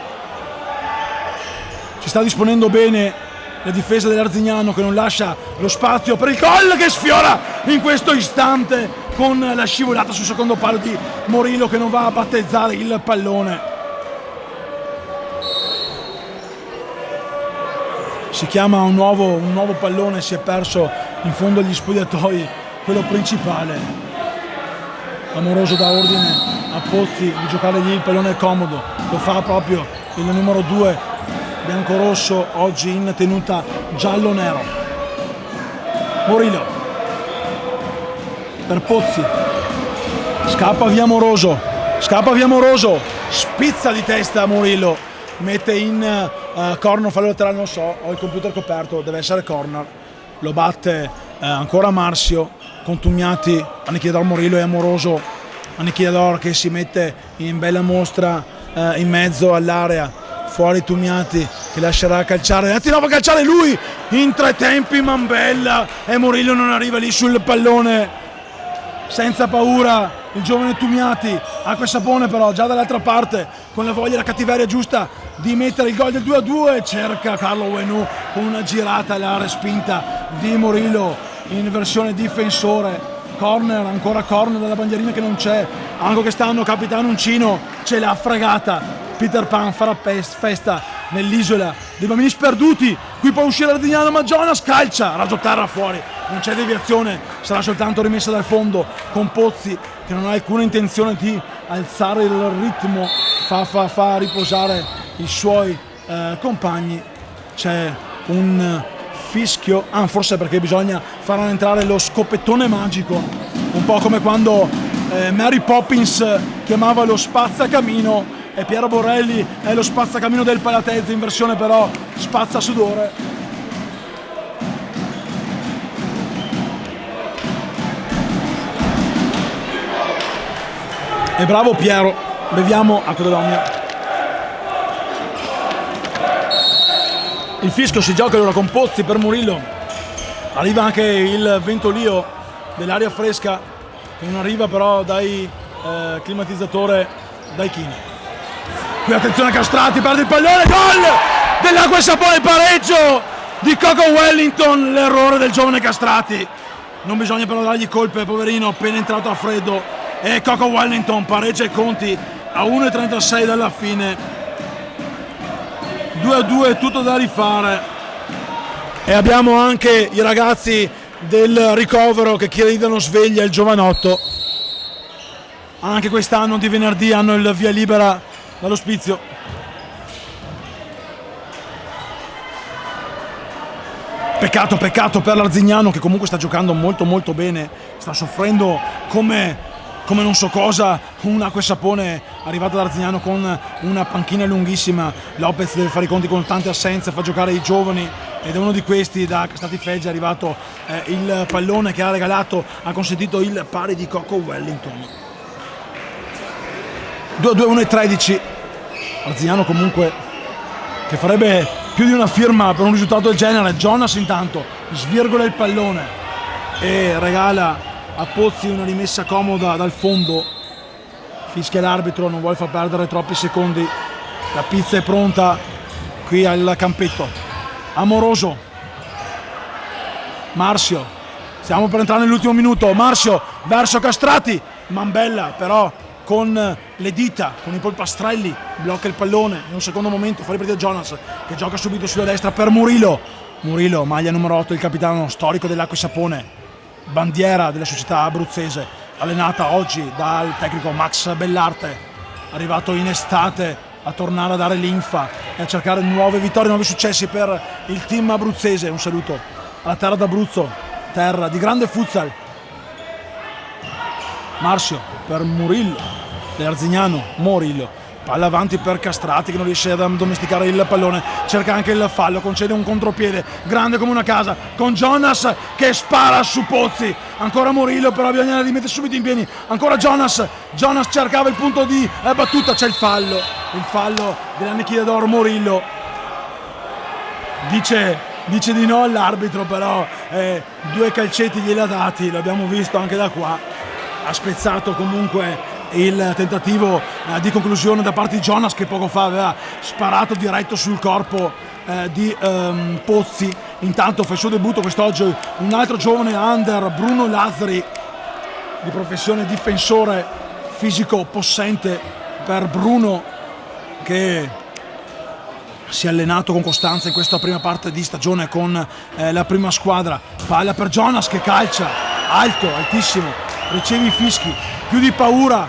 Si sta disponendo bene la difesa dell'Arzignano che non lascia lo spazio per il gol che sfiora in questo istante con la scivolata sul secondo palo di Murillo che non va a battezzare il pallone. Si chiama un nuovo pallone, si è perso in fondo agli spogliatoi, quello principale. Amoroso dà ordine a Pozzi di giocare lì, il pallone è comodo, lo fa proprio il numero 2 biancorosso, oggi in tenuta giallo-nero. Murillo per Pozzi, scappa via Moroso, spizza di testa Murillo, mette in corner, fallo laterale, non so, ho il computer coperto, deve essere corner, lo batte ancora Marzio, contumiati Anichiador Murillo e Amoroso. Anichiador che si mette in bella mostra in mezzo all'area, fuori Tumiati che lascerà calciare, anzi no, va a calciare lui in tre tempi Mambella e Murillo non arriva lì sul pallone, senza paura il giovane Tumiati. Acqua e Sapone però già dall'altra parte con la voglia e la cattiveria giusta di mettere il gol del 2-2, cerca Carlo Uenu con una girata, la respinta di Murillo in versione difensore. Corner, ancora corner dalla bandierina che non c'è, anche quest'anno capitano Uncino ce l'ha fregata. Peter Pan farà festa nell'isola dei bambini sperduti, qui può uscire l'Arzignano ma Jonas calcia, raggio terra fuori, non c'è deviazione, sarà soltanto rimessa dal fondo con Pozzi che non ha alcuna intenzione di alzare il ritmo, fa riposare i suoi compagni. C'è un fischio, forse perché bisogna far entrare lo scoppettone magico, un po' come quando Mary Poppins chiamava lo spazzacamino e Piero Borrelli è lo spazzacamino del Palatezzo in versione però spazzassudore. E bravo Piero, beviamo acqua d'Odogna. Il fischio si gioca allora con Pozzi per Murillo, arriva anche il ventolio dell'aria fresca che non arriva però dai climatizzatore Daikin. Qui attenzione a Castrati, perde il pallone, gol dell'Acqua e Sapone, pareggio di Coco Wellington, l'errore del giovane Castrati, non bisogna però dargli colpe, poverino, appena entrato a freddo, e Coco Wellington pareggia i conti a 1.36 dalla fine. 2-2, tutto da rifare, e abbiamo anche i ragazzi del ricovero che chiedono sveglia il giovanotto. Anche quest'anno di venerdì hanno il via libera dall'ospizio. Peccato per l'Arzignano che comunque sta giocando molto bene, sta soffrendo come non so cosa, un Acqua e Sapone arrivato da Arzignano con una panchina lunghissima. Lopez deve fare i conti con tante assenze, fa giocare i giovani ed è uno di questi. Da Castrati Feggia è arrivato il pallone che ha regalato, ha consentito il pari di Coco Wellington. 2-2, 1-13. Arzignano comunque che farebbe più di una firma per un risultato del genere. Jonas intanto svirgola il pallone e regala a Pozzi una rimessa comoda dal fondo. Fischia l'arbitro, non vuole far perdere troppi secondi. La pizza è pronta qui al campetto. Amoroso, Marzio, stiamo per entrare nell'ultimo minuto. Marzio verso Castrati, Mambella però con le dita, con i polpastrelli, blocca il pallone. In un secondo momento fuori partita Jonas, che gioca subito sulla destra per Murillo. Murillo, maglia numero 8, il capitano storico dell'Acqua e Sapone, bandiera della società abruzzese, allenata oggi dal tecnico Max Bellarte, arrivato in estate a tornare a dare linfa e a cercare nuove vittorie, nuovi successi per il team abruzzese. Un saluto alla terra d'Abruzzo, terra di grande futsal. Marzio per Murillo, l'Arzignano, Murillo, palla avanti per Castrati che non riesce ad domesticare il pallone, cerca anche il fallo, concede un contropiede grande come una casa con Jonas che spara su Pozzi. Ancora Murillo, però bisogna rimettere subito in piedi. Ancora Jonas cercava il punto di battuta, c'è il fallo dell'Annichilidor. Murillo dice di no all'arbitro, però due calcetti glieli ha dati, l'abbiamo visto anche da qua. Ha spezzato comunque il tentativo di conclusione da parte di Jonas, che poco fa aveva sparato diretto sul corpo di Pozzi. Intanto fa il suo debutto quest'oggi un altro giovane under, Bruno Lazzari, di professione difensore fisico possente per Bruno, che si è allenato con costanza in questa prima parte di stagione con la prima squadra. Palla per Jonas che calcia alto, altissimo, riceve i fischi, più di paura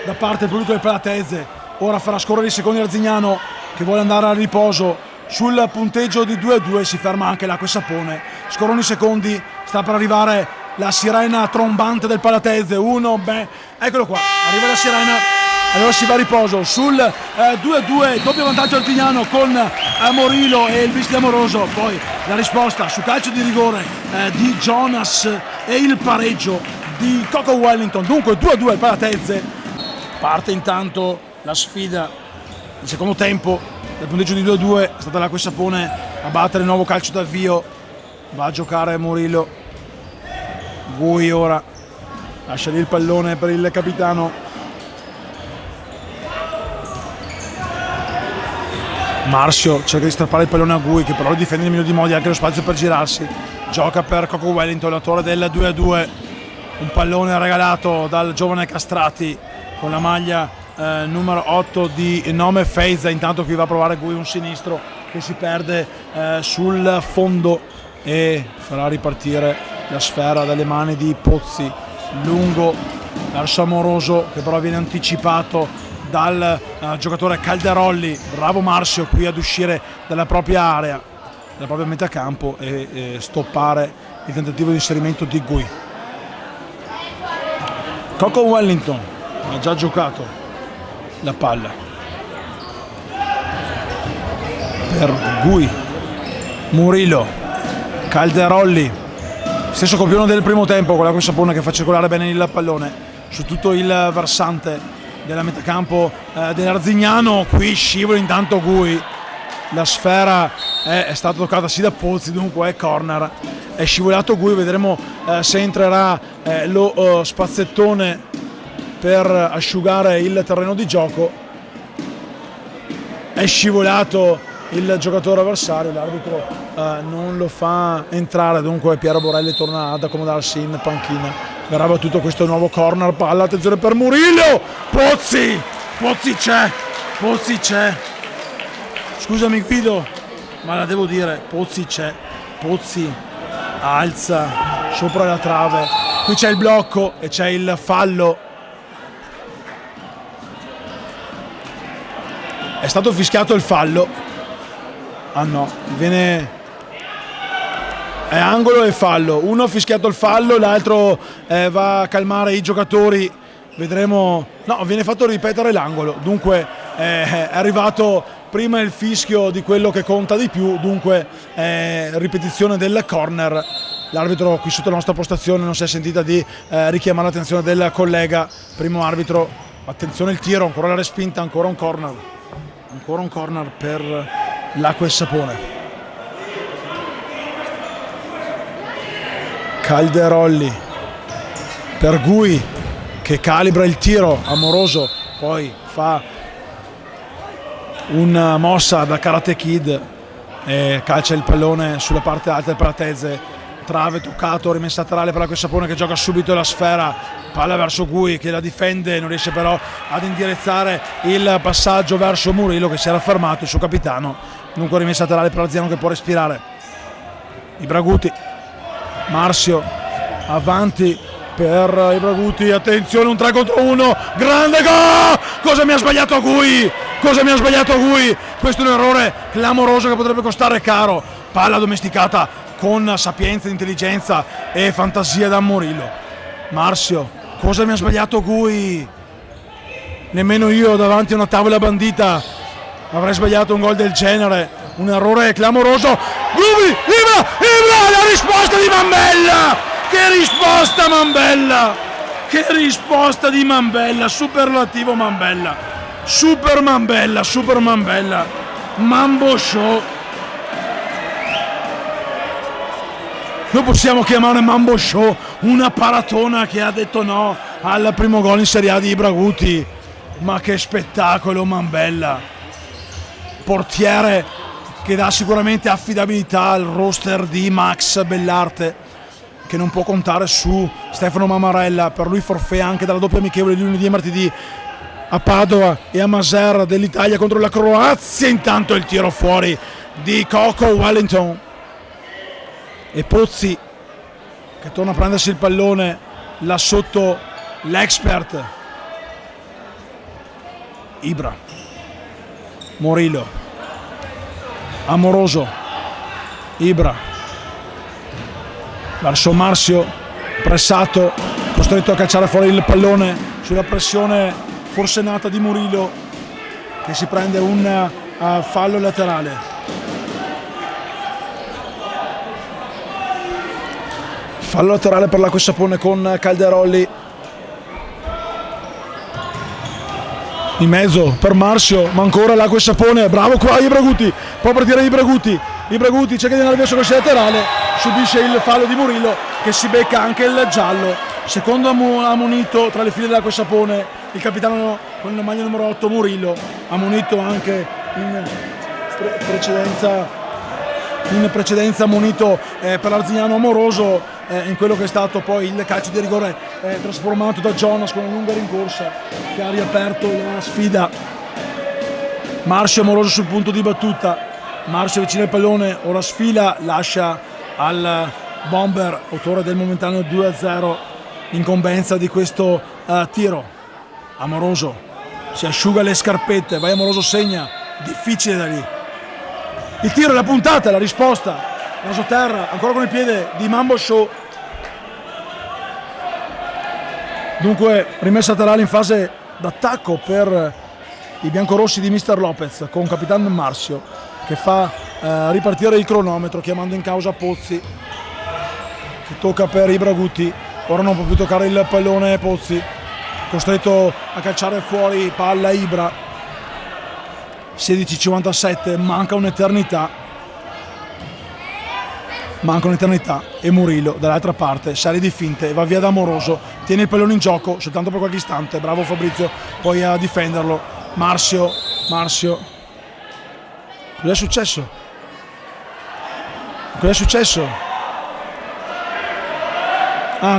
da parte del pubblico del Palatese. Ora farà scorrere i secondi Arzignano, che vuole andare a riposo sul punteggio di 2-2. Si ferma anche l'Acqua e Sapone, scorrono i secondi, sta per arrivare la sirena trombante del Palatese. Eccolo qua, arriva la sirena, allora si va a riposo sul 2-2, doppio vantaggio Arzignano con Murillo e il Bistia Amoroso. Poi la risposta su calcio di rigore di Jonas e il pareggio di Coco Wellington. Dunque 2-2 al Palatese. Parte intanto la sfida del secondo tempo, del punteggio di 2-2 è stata l'Acqua e Sapone a battere il nuovo calcio d'avvio. Va a giocare Murillo. Gui ora lascia lì il pallone per il capitano. Marzio cerca di strappare il pallone a Gui, che però lo difende nel miglior di modi, anche lo spazio per girarsi. Gioca per Coco Wellington, l'autore del 2-2. Un pallone regalato dal giovane Castrati con la maglia numero 8 di nome Feiza. Intanto qui va a provare Gui un sinistro che si perde sul fondo e farà ripartire la sfera dalle mani di Pozzi, lungo verso Amoroso, che però viene anticipato dal giocatore Calderolli. Bravo Marzio qui ad uscire dalla propria area, dalla propria metà campo, e stoppare il tentativo di inserimento di Gui. Coco Wellington ha già giocato la palla per Gui, Murillo, Calderolli, stesso copione del primo tempo con l'Acqua e Sapone, che fa circolare bene il pallone su tutto il versante della metacampo dell'Arzignano. Qui scivola intanto Gui, la sfera è stata toccata sì da Pozzi, dunque è corner. È scivolato Gui, vedremo se entrerà lo spazzettone per asciugare il terreno di gioco. È scivolato il giocatore avversario, l'arbitro non lo fa entrare, dunque Piero Borelli torna ad accomodarsi in panchina. Verrà battuto questo nuovo corner, palla, attenzione per Murillo, Pozzi c'è, scusami Guido, ma la devo dire, Pozzi c'è, Pozzi alza sopra la trave, qui c'è il blocco e c'è il fallo. È stato fischiato il fallo, ah no, è angolo e fallo, uno ha fischiato il fallo, l'altro va a calmare i giocatori, vedremo, no, viene fatto ripetere l'angolo, dunque è arrivato prima il fischio di quello che conta di più, dunque ripetizione del corner. L'arbitro qui sotto la nostra postazione non si è sentita di richiamare l'attenzione del collega, primo arbitro, attenzione il tiro, ancora la respinta, ancora un corner per l'acqua e il sapone. Calderolli per Gui che calibra il tiro, Amoroso poi fa una mossa da Karate Kid e calcia il pallone sulla parte alta del Paratezze, trave toccato, rimessa laterale per l'acqua e sapone che gioca subito la sfera, palla verso Gui che la difende, non riesce però ad indirizzare il passaggio verso Murillo che si era fermato, il suo capitano. Dunque rimessa laterale per Arziano che può respirare. Ibraguti, Marzio avanti per Ibraguti, attenzione, un 3 contro 1, grande gol! Cosa mi ha sbagliato Gui? Questo è un errore clamoroso che potrebbe costare caro. Palla domesticata con sapienza, intelligenza e fantasia da Murillo. Marzio, cosa mi ha sbagliato Gui? Nemmeno io davanti a una tavola bandita avrei sbagliato un gol del genere, un errore clamoroso. Gui, Ibra, la risposta di Mambella! Che risposta di Mambella, superlativo Mambella, super Mambella, Mambo Show. Noi possiamo chiamare Mambo Show una paratona che ha detto no al primo gol in Serie A di Ibraguti, ma che spettacolo Mambella, portiere che dà sicuramente affidabilità al roster di Max Bellarte, che non può contare su Stefano Mamarella. Per lui forfè anche dalla doppia amichevole di lunedì e martedì a Padova e a Maser dell'Italia contro la Croazia. Intanto il tiro fuori di Coco Wellington e Pozzi che torna a prendersi il pallone là sotto l'expert Ibra. Murillo, Amoroso, Ibra verso Marzio, pressato, costretto a calciare fuori il pallone sulla pressione forsennata di Murillo che si prende un fallo laterale. Fallo laterale per l'acqua e sapone con Calderolli. In mezzo per Marzio, ma ancora l'acqua e sapone, bravo qua Ibraguti, può partire Ibraguti cerca di andare verso il laterale, subisce il fallo di Murillo che si becca anche il giallo. Secondo ammonito tra le file dell'acqua e sapone il capitano con la maglia numero 8 Murillo, ammonito anche in precedenza ammonito per l'Arzignano Amoroso in quello che è stato poi il calcio di rigore trasformato da Jonas con una lunga rincorsa che ha riaperto la sfida. Marzio Amoroso sul punto di battuta, Marzio vicino al pallone, ora sfila, lascia al bomber, autore del momentaneo 2-0, incombenza di questo tiro. Amoroso si asciuga le scarpette, vai Amoroso, segna, difficile da lì. Il tiro, la puntata, la risposta, rasoterra, ancora con il piede di Mambo Show. Dunque rimessa laterale in fase d'attacco per i biancorossi di Mister Lopez con capitano Marzio che fa ripartire il cronometro chiamando in causa Pozzi che tocca per Ibraguti. Ora non può più toccare il pallone Pozzi, costretto a calciare fuori palla Ibra. 16:57, manca un'eternità e Murillo dall'altra parte, serie di finte, va via da Amoroso, tiene il pallone in gioco soltanto per qualche istante, bravo Fabrizio poi a difenderlo. Marzio, cos'è successo?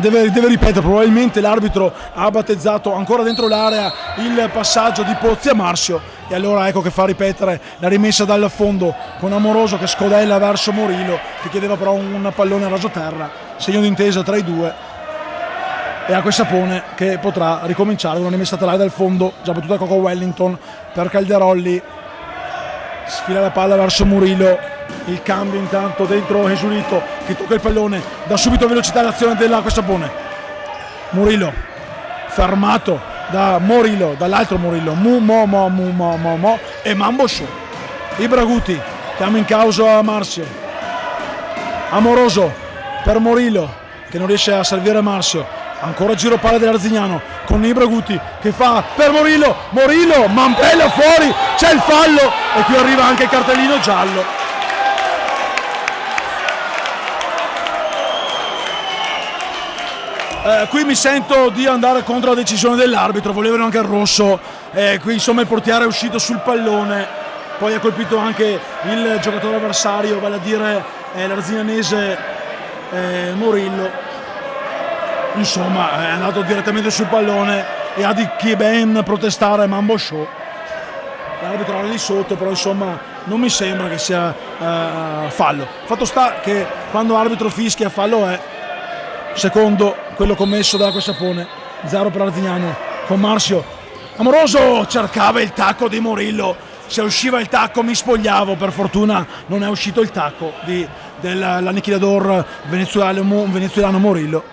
Deve ripetere, probabilmente l'arbitro ha battezzato ancora dentro l'area il passaggio di Pozzi a Marzio e allora ecco che fa ripetere la rimessa dal fondo con Amoroso che scodella verso Murillo che chiedeva però un pallone a rasoterra, segno d'intesa tra i due e acqua e sapone che potrà ricominciare una rimessa laterale dal fondo, già battuta Coco Wellington per Calderolli, sfila la palla verso Murillo, il cambio intanto dentro Esulito che tocca il pallone, dà subito velocità all'azione dell'acqua e sapone. Murillo fermato da Murillo, dall'altro Murillo, e Mambo Show. Ibraguti chiama in causa Marzio, Amoroso per Murillo che non riesce a servire Marzio, ancora giro palla dell'Arzignano con Ibra Guti che fa per Morillo, Mambella fuori, c'è il fallo e qui arriva anche il cartellino giallo. Qui mi sento di andare contro la decisione dell'arbitro, volevano anche il rosso, qui insomma il portiere è uscito sul pallone, poi ha colpito anche il giocatore avversario, vale a dire l'Arzignanese Morillo, insomma è andato direttamente sul pallone e ha di chi ben protestare Mambo Show. L'arbitro era lì sotto, però insomma non mi sembra che sia fallo. Fatto sta che quando l'arbitro fischia fallo è, secondo quello commesso da Acquasapone, 0 per Arzignano con Marzio. Amoroso cercava il tacco di Morillo, se usciva il tacco mi spogliavo, per fortuna non è uscito il tacco dell'aniquilador venezuelano Morillo.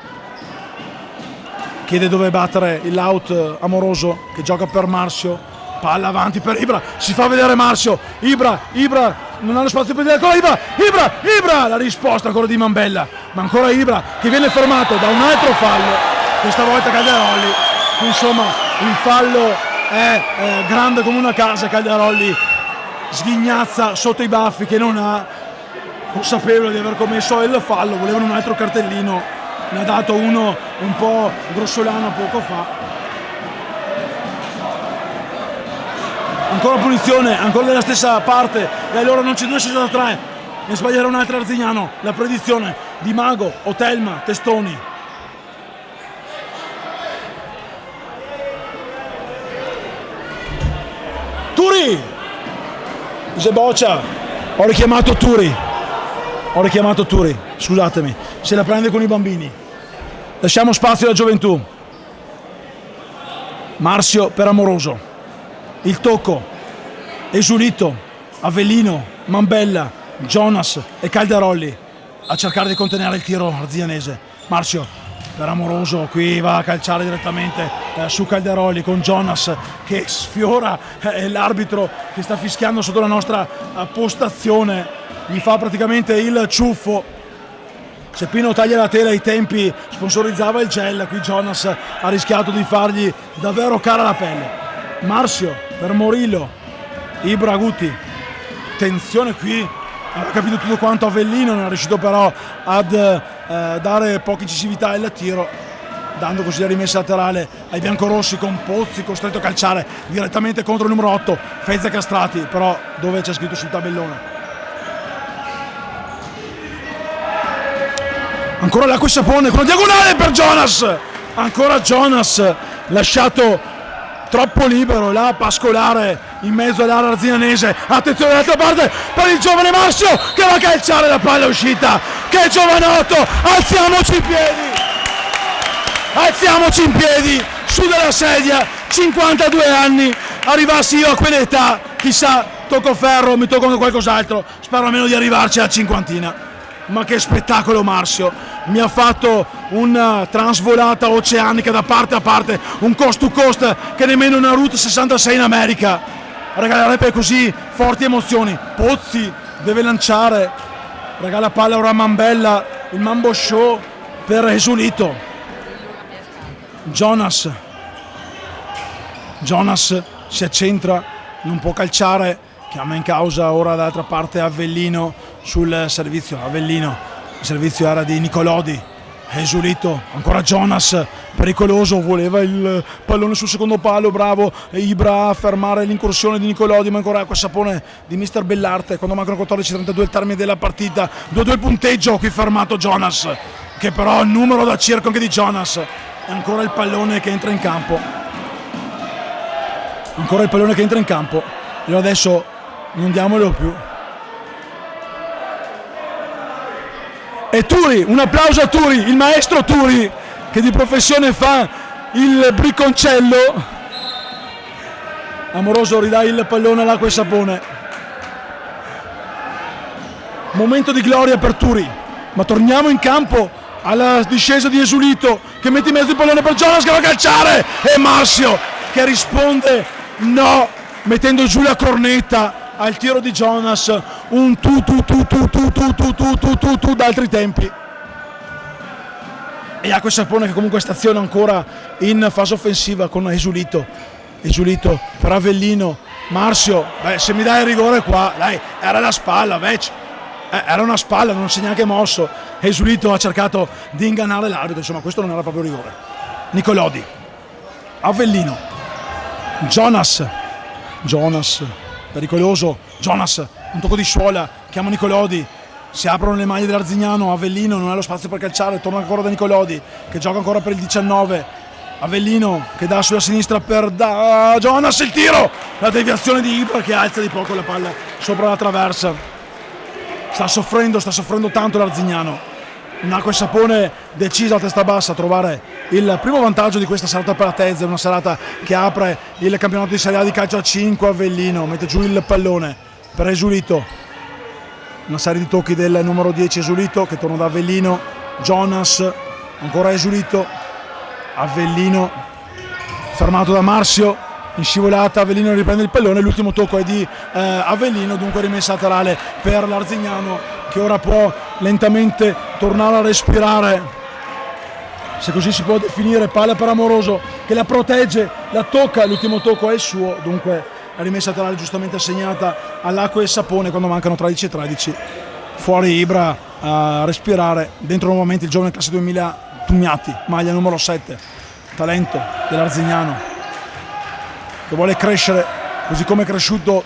Chiede dove battere il out Amoroso che gioca per Marzio, palla avanti per Ibra, si fa vedere Marzio, Ibra non ha lo spazio per dire ancora Ibra, la risposta ancora di Mambella, ma ancora Ibra che viene fermato da un altro fallo, questa volta Calderolli, insomma il fallo è grande come una casa, Calderolli sghignazza sotto i baffi che non ha, consapevole di aver commesso il fallo, volevano un altro cartellino, ne ha dato uno un po' grossolano poco fa. Ancora punizione, ancora della stessa parte e allora non c'è 2-63, ne sbaglierà un altro Arzignano, la predizione di Mago, Otelma, Testoni. Turi! Dice Boccia, ho richiamato Turi, scusatemi, se la prende con i bambini. Lasciamo spazio alla gioventù. Marzio per Amoroso. Il tocco, Esulito, Avellino, Mambella, Jonas e Calderolli a cercare di contenere il tiro arzignanese. Marzio per Amoroso, qui va a calciare direttamente su Calderolli con Jonas che sfiora l'arbitro che sta fischiando sotto la nostra postazione, gli fa praticamente il ciuffo. Se Pino taglia la tela ai tempi sponsorizzava il gel, qui Jonas ha rischiato di fargli davvero cara la pelle. Marzio per Morillo, Ibra Guti, tensione qui, ha capito tutto quanto Avellino, non è riuscito però ad dare poca incisività al tiro, dando così la rimessa laterale ai biancorossi con Pozzi costretto a calciare direttamente contro il numero 8, Fezza Castrati, però dove c'è scritto sul tabellone. Ancora l'Acquasapone con una diagonale per Jonas, ancora Jonas lasciato troppo libero là a pascolare in mezzo all'area arzignanese. Attenzione dall'altra parte per il giovane Marzio che va a calciare, la palla uscita, che giovanotto, alziamoci in piedi su della sedia, 52 anni, arrivassi io a quell'età chissà, tocco ferro, mi tocco anche qualcos'altro, spero almeno di arrivarci alla cinquantina. Ma che spettacolo Marzio, mi ha fatto una transvolata oceanica da parte a parte, un coast to coast che nemmeno una Route 66 in America regalerebbe così forti emozioni. Pozzi deve lanciare, regala palla ora a Mambella, il Mambo Show per Esulito. Jonas si accentra, non può calciare, chiama in causa ora dall'altra parte Avellino sul servizio. Avellino, il servizio era di Nicolodi. Esulito, ancora Jonas, pericoloso, voleva il pallone sul secondo palo, bravo Ibra a fermare l'incursione di Nicolodi, ma ancora Acquasapone di mister Bellarte quando mancano 14:32 il termine della partita, 2-2 il punteggio, qui fermato Jonas, che però ha il numero da circo anche di Jonas, e ancora il pallone che entra in campo, e adesso non diamolo più. E Turi, un applauso a Turi, il maestro Turi che di professione fa il bricconcello. Amoroso ridà il pallone all'Acquasapone. Momento di gloria per Turi, ma torniamo in campo alla discesa di Esulito che mette in mezzo il pallone per Jonas che va a calciare e Marzio che risponde no, mettendo giù la cornetta al tiro di Jonas, un tu da altri tempi. e Acqua e Sapone che comunque staziona ancora in fase offensiva con Esulito per Avellino. Marzio, se mi dai il rigore qua, dai, era la spalla, era una spalla, non si è neanche mosso. Esulito ha cercato di ingannare l'arbitro, insomma questo non era proprio rigore. Nicolodi, Avellino, Jonas, pericoloso, Jonas, un tocco di suola, chiama Nicolodi, si aprono le maglie dell'Arzignano, Avellino non ha lo spazio per calciare, torna ancora da Nicolodi che gioca ancora per il 19, Avellino che dà sulla sinistra per Jonas, il tiro, la deviazione di Ibra che alza di poco la palla sopra la traversa. Sta soffrendo tanto l'Arzignano. Un Acqua e Sapone decisa a testa bassa a trovare il primo vantaggio di questa serata per la Tezze, una serata che apre il campionato di Serie A di calcio a 5. Avellino mette giù il pallone per Esulito, una serie di tocchi del numero 10 Esulito che torna da Avellino, Jonas, ancora Esulito, Avellino fermato da Marzio, in scivolata Avellino riprende il pallone, l'ultimo tocco è di Avellino, dunque rimessa laterale per l'Arzignano che ora può lentamente tornare a respirare, se così si può definire. Palla per Amoroso che la protegge, la tocca, l'ultimo tocco è il suo, dunque la rimessa laterale giustamente assegnata all'Acqua e Sapone quando mancano 13:13. Fuori Ibra a respirare, dentro nuovamente il giovane classe 2000 Tumiati, maglia numero 7, talento dell'Arzignano che vuole crescere così come è cresciuto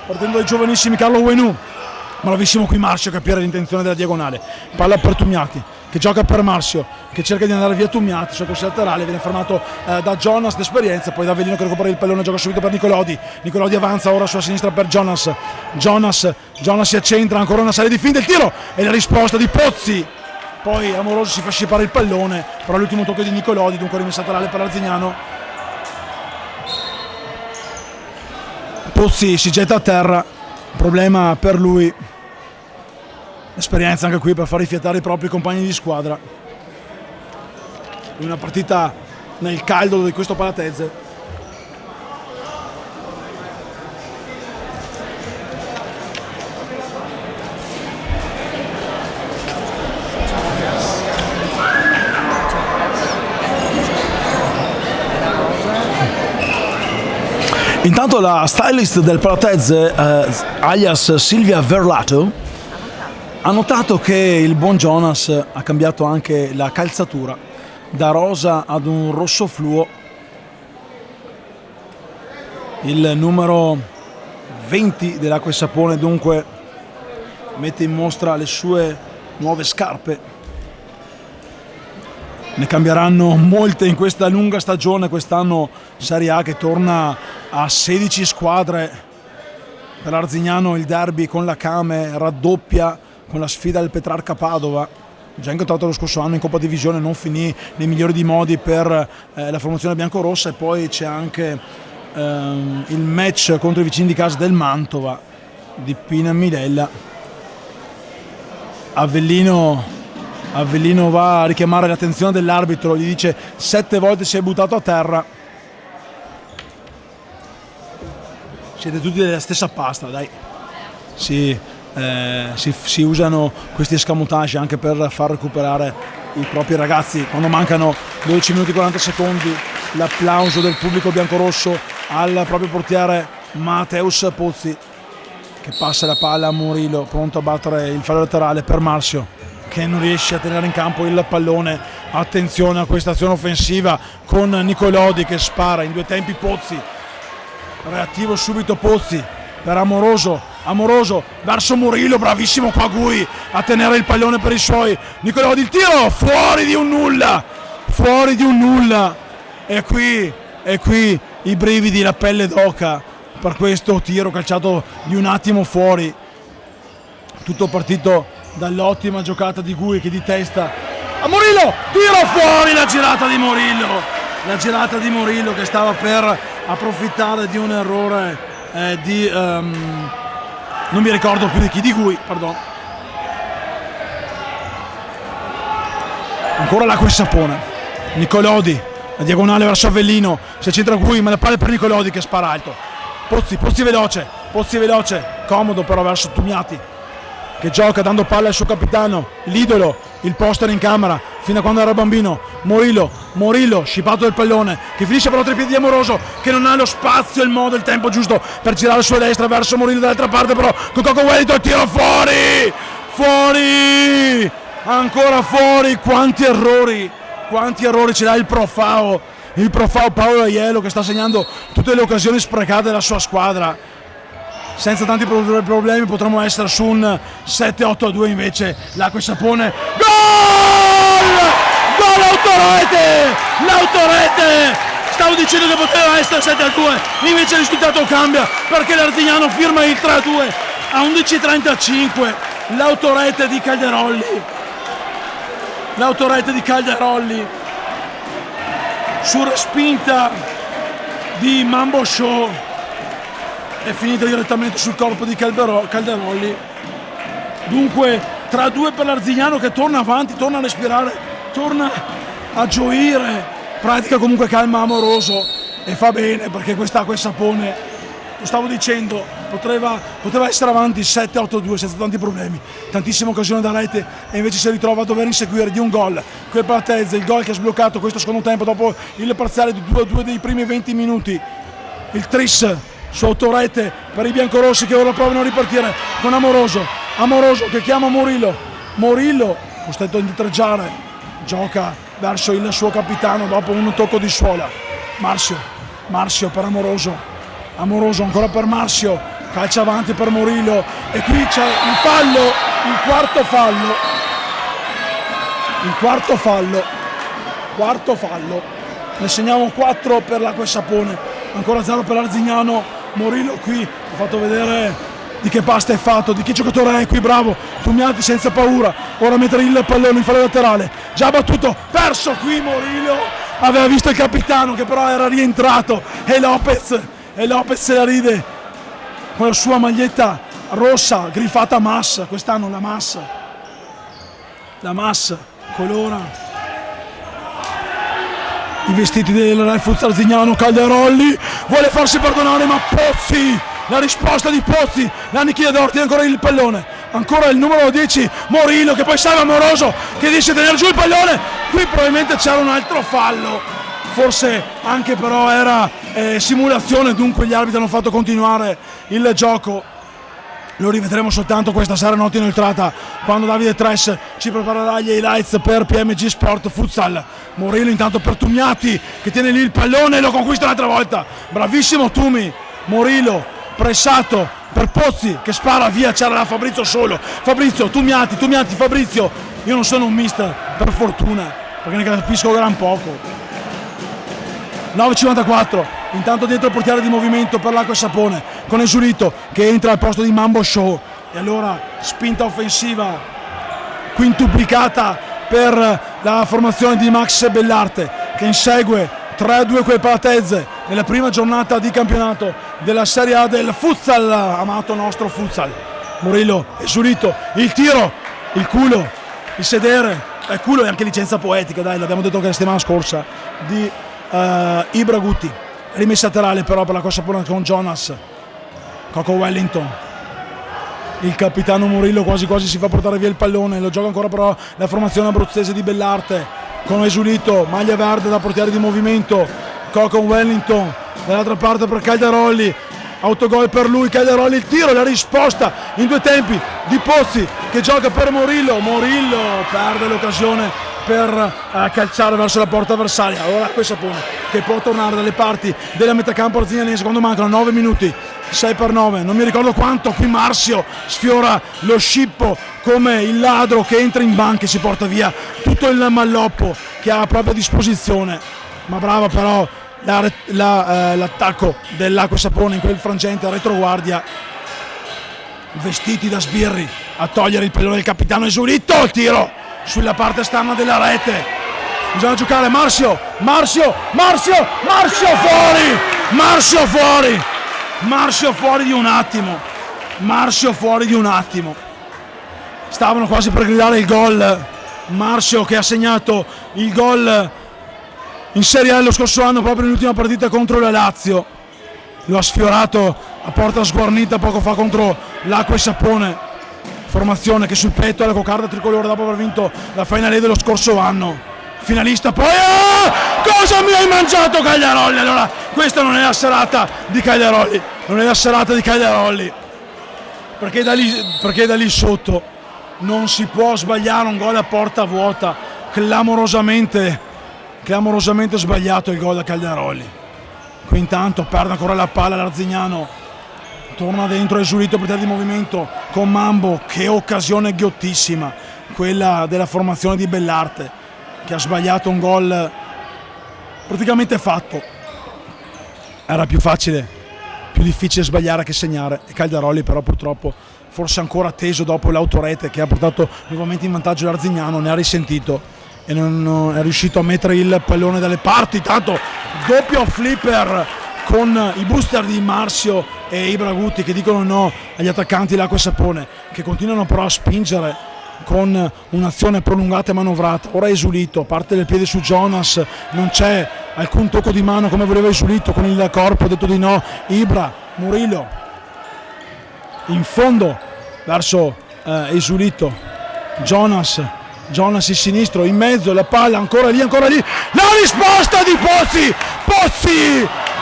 partendo dai giovanissimi Carlo Uenu. Bravissimo qui Marzio a capire l'intenzione della diagonale, palla per Tumiati che gioca per Marzio che cerca di andare via Tumiati sul corso laterale, viene fermato da Jonas d'esperienza, poi da Avellino che recupera il pallone, gioca subito per Nicolodi avanza ora sulla sinistra per Jonas si accentra, ancora una serie di finte, il tiro e la risposta di Pozzi, poi Amoroso si fa scippare il pallone, però l'ultimo tocco di Nicolodi, dunque rimessa laterale per l'Arzignano. Pozzi si getta a terra, problema per lui, esperienza anche qui per far rifiatare i propri compagni di squadra. Una partita nel caldo di questo Palatezze. Intanto la stylist del Palatezze, alias Silvia Verlato, ha notato che il buon Jonas ha cambiato anche la calzatura da rosa ad un rosso fluo. Il numero 20 dell'Acqua e Sapone dunque mette in mostra le sue nuove scarpe. Ne cambieranno molte in questa lunga stagione, quest'anno Serie A che torna a 16 squadre. Per l'Arzignano il derby con la Came raddoppia con la sfida del Petrarca Padova, già incontrato lo scorso anno in Coppa Divisione, non finì nei migliori di modi per la formazione biancorossa, e poi c'è anche il match contro i vicini di casa del Mantova di Pina Milella. Avellino va a richiamare l'attenzione dell'arbitro, gli dice 7 volte si è buttato a terra. Siete tutti della stessa pasta, dai. Si usano questi escamotage anche per far recuperare i propri ragazzi quando mancano 12 minuti e 40 secondi. L'applauso del pubblico biancorosso al proprio portiere Mateus Pozzi che passa la palla a Murillo, pronto a battere il fallo laterale per Marzio che non riesce a tenere in campo il pallone. Attenzione a questa azione offensiva con Nicolodi che spara in due tempi. Pozzi reattivo subito, Pozzi per Amoroso verso Murillo, bravissimo qua Gui a tenere il pallone per i suoi. Nicolodi, il tiro fuori di un nulla, e qui i brividi, la pelle d'oca per questo tiro calciato di un attimo fuori. Tutto partito dall'ottima giocata di Gui che di testa a Murillo, tiro fuori, la girata di Murillo che stava per approfittare di un errore non mi ricordo più di chi, di Gui, pardon. Ancora l'Acqua e Sapone, Nicolodi, la diagonale verso Avellino, si accentra Gui ma la palla è per Nicolodi che spara alto. Pozzi veloce, comodo però verso Tumiati. che gioca dando palla al suo capitano, l'idolo, il poster in camera fino a quando era bambino. Morillo scippato del pallone, che finisce però tra i piedi di Amoroso, che non ha lo spazio, il modo, il tempo giusto per girare sulla destra verso Morillo dall'altra parte, però con Coco Wellington, tiro fuori, ancora fuori. Quanti errori, ce l'ha il Profao Paolo Aiello, che sta segnando tutte le occasioni sprecate della sua squadra. Senza tanti problemi potremmo essere su un 7-8-2, invece l'acqua e sapone. Gol Autorete! Stavo dicendo che poteva essere 7-2, invece il risultato cambia perché l'Arzignano firma il 3-2 a 11:35. L'autorete di Calderolli su respinta di Mambo Show è finita direttamente sul corpo di Calderolli. Dunque 3-2 per l'Arzignano, che torna avanti, torna a respirare, torna a gioire, pratica comunque calma Amoroso, e fa bene, perché quest'acqua e sapone, lo stavo dicendo, poteva essere avanti 7-8-2 senza tanti problemi, tantissime occasioni da rete, e invece si ritrova a dover inseguire di un gol quel Palatezze, il gol che ha sbloccato questo secondo tempo dopo il parziale di 2-2 dei primi 20 minuti. Il tris su Autorete per i biancorossi, che ora provano a ripartire con Amoroso che chiama Morillo costretto a indietreggiare, gioca verso il suo capitano dopo un tocco di suola. Marzio per Amoroso ancora per Marzio, calcia avanti per Morillo, e qui c'è il quarto fallo, ne segniamo 4 per l'Acqua e Sapone, ancora 0 per l'Arzignano. Morillo qui ha fatto vedere di che pasta è fatto, di che giocatore è qui, bravo, Tumiati senza paura, ora mettere il pallone in fallo laterale, già battuto, perso qui Morillo, aveva visto il capitano che però era rientrato, e Lopez se la ride con la sua maglietta rossa griffata Massa, quest'anno la Massa colora i vestiti del Real Futsal Arzignano. Calderolli vuole farsi perdonare, ma Pozzi, la risposta di Pozzi, la Nichia d'Orti, ancora il pallone, ancora il numero 10 Morillo, che poi salva Amoroso, che dice tenere giù il pallone. Qui probabilmente c'era un altro fallo, forse anche però era simulazione, dunque gli arbitri hanno fatto continuare il gioco. Lo rivedremo soltanto questa sera notte inoltrata, quando Davide Tres ci preparerà gli highlights per PMG Sport Futsal. Morillo intanto per Tumiati, che tiene lì il pallone e lo conquista un'altra volta, bravissimo Tumi. Morillo pressato per Pozzi, che spara via, c'era la Fabrizio solo, Tumiati, Fabrizio. Io non sono un mister, per fortuna, perché ne capisco gran poco. 9:54, intanto dietro il portiere di movimento per l'Acqua e Sapone, con Esulito che entra al posto di Mambo Show, e allora spinta offensiva quintuplicata per la formazione di Max Bellarte, che insegue 3-2 quel Palatezze nella prima giornata di campionato della Serie A del futsal, amato nostro futsal. Morillo, Esulito, il tiro, il culo, il sedere, il culo, e anche licenza poetica, dai, l'abbiamo detto anche la settimana scorsa, di Ibra Gutti. Rimessa laterale però per la Cosa Sapone con Jonas, Coco Wellington, il capitano Morillo quasi si fa portare via il pallone, lo gioca ancora però la formazione abruzzese di Bellarte con Esulito, maglia verde da portiere di movimento, Coco Wellington dall'altra parte per Calderolli, autogol per lui, Calderolli, il tiro, la risposta in due tempi di Pozzi, che gioca per Morillo perde l'occasione per calciare verso la porta avversaria. Ora Acqua e Sapone che può tornare dalle parti della metacampo arzignanese quando mancano 9 minuti, 6/9, non mi ricordo quanto. Qui Marzio sfiora lo scippo come il ladro che entra in banca e si porta via tutto il malloppo che ha a propria disposizione, ma brava però l'attacco dell'Acqua e Sapone in quel frangente a retroguardia, vestiti da sbirri a togliere il pallone del capitano Esulito, il tiro sulla parte esterna della rete, bisogna giocare. Marzio fuori di un attimo, stavano quasi per gridare il gol. Marzio che ha segnato il gol in Serie A lo scorso anno proprio nell'ultima partita contro la Lazio, lo ha sfiorato a porta sguarnita poco fa contro l'Acqua e Sapone. formazione che sul petto ha la coccarda tricolore dopo aver vinto la finale dello scorso anno, finalista poi. Cosa mi hai mangiato, Cagliarolli? Allora questa non è la serata di Cagliarolli, non è la serata di Cagliarolli, perché da lì sotto non si può sbagliare un gol a porta vuota. Clamorosamente sbagliato il gol da Cagliarolli. Qui intanto perde ancora la palla l'Arzignano, torna dentro esulito per di movimento con Mambo. Che occasione ghiottissima quella della formazione di Bellarte, che ha sbagliato un gol praticamente fatto. Era più difficile sbagliare che segnare, e Cagliarolli però purtroppo, forse ancora teso dopo l'autorete che ha portato nuovamente in vantaggio l'Arzignano, ne ha risentito e non è riuscito a mettere il pallone dalle parti. Tanto doppio flipper con i booster di Marzio e Ibraguti che dicono no agli attaccanti dell'Acqua e Sapone, che continuano però a spingere con un'azione prolungata e manovrata. Ora Esulito parte del piede su Jonas, non c'è alcun tocco di mano come voleva Esulito, con il corpo ha detto di no Ibra. Murillo in fondo verso Esulito, Jonas in sinistro, in mezzo la palla, ancora lì, la risposta di Pozzi,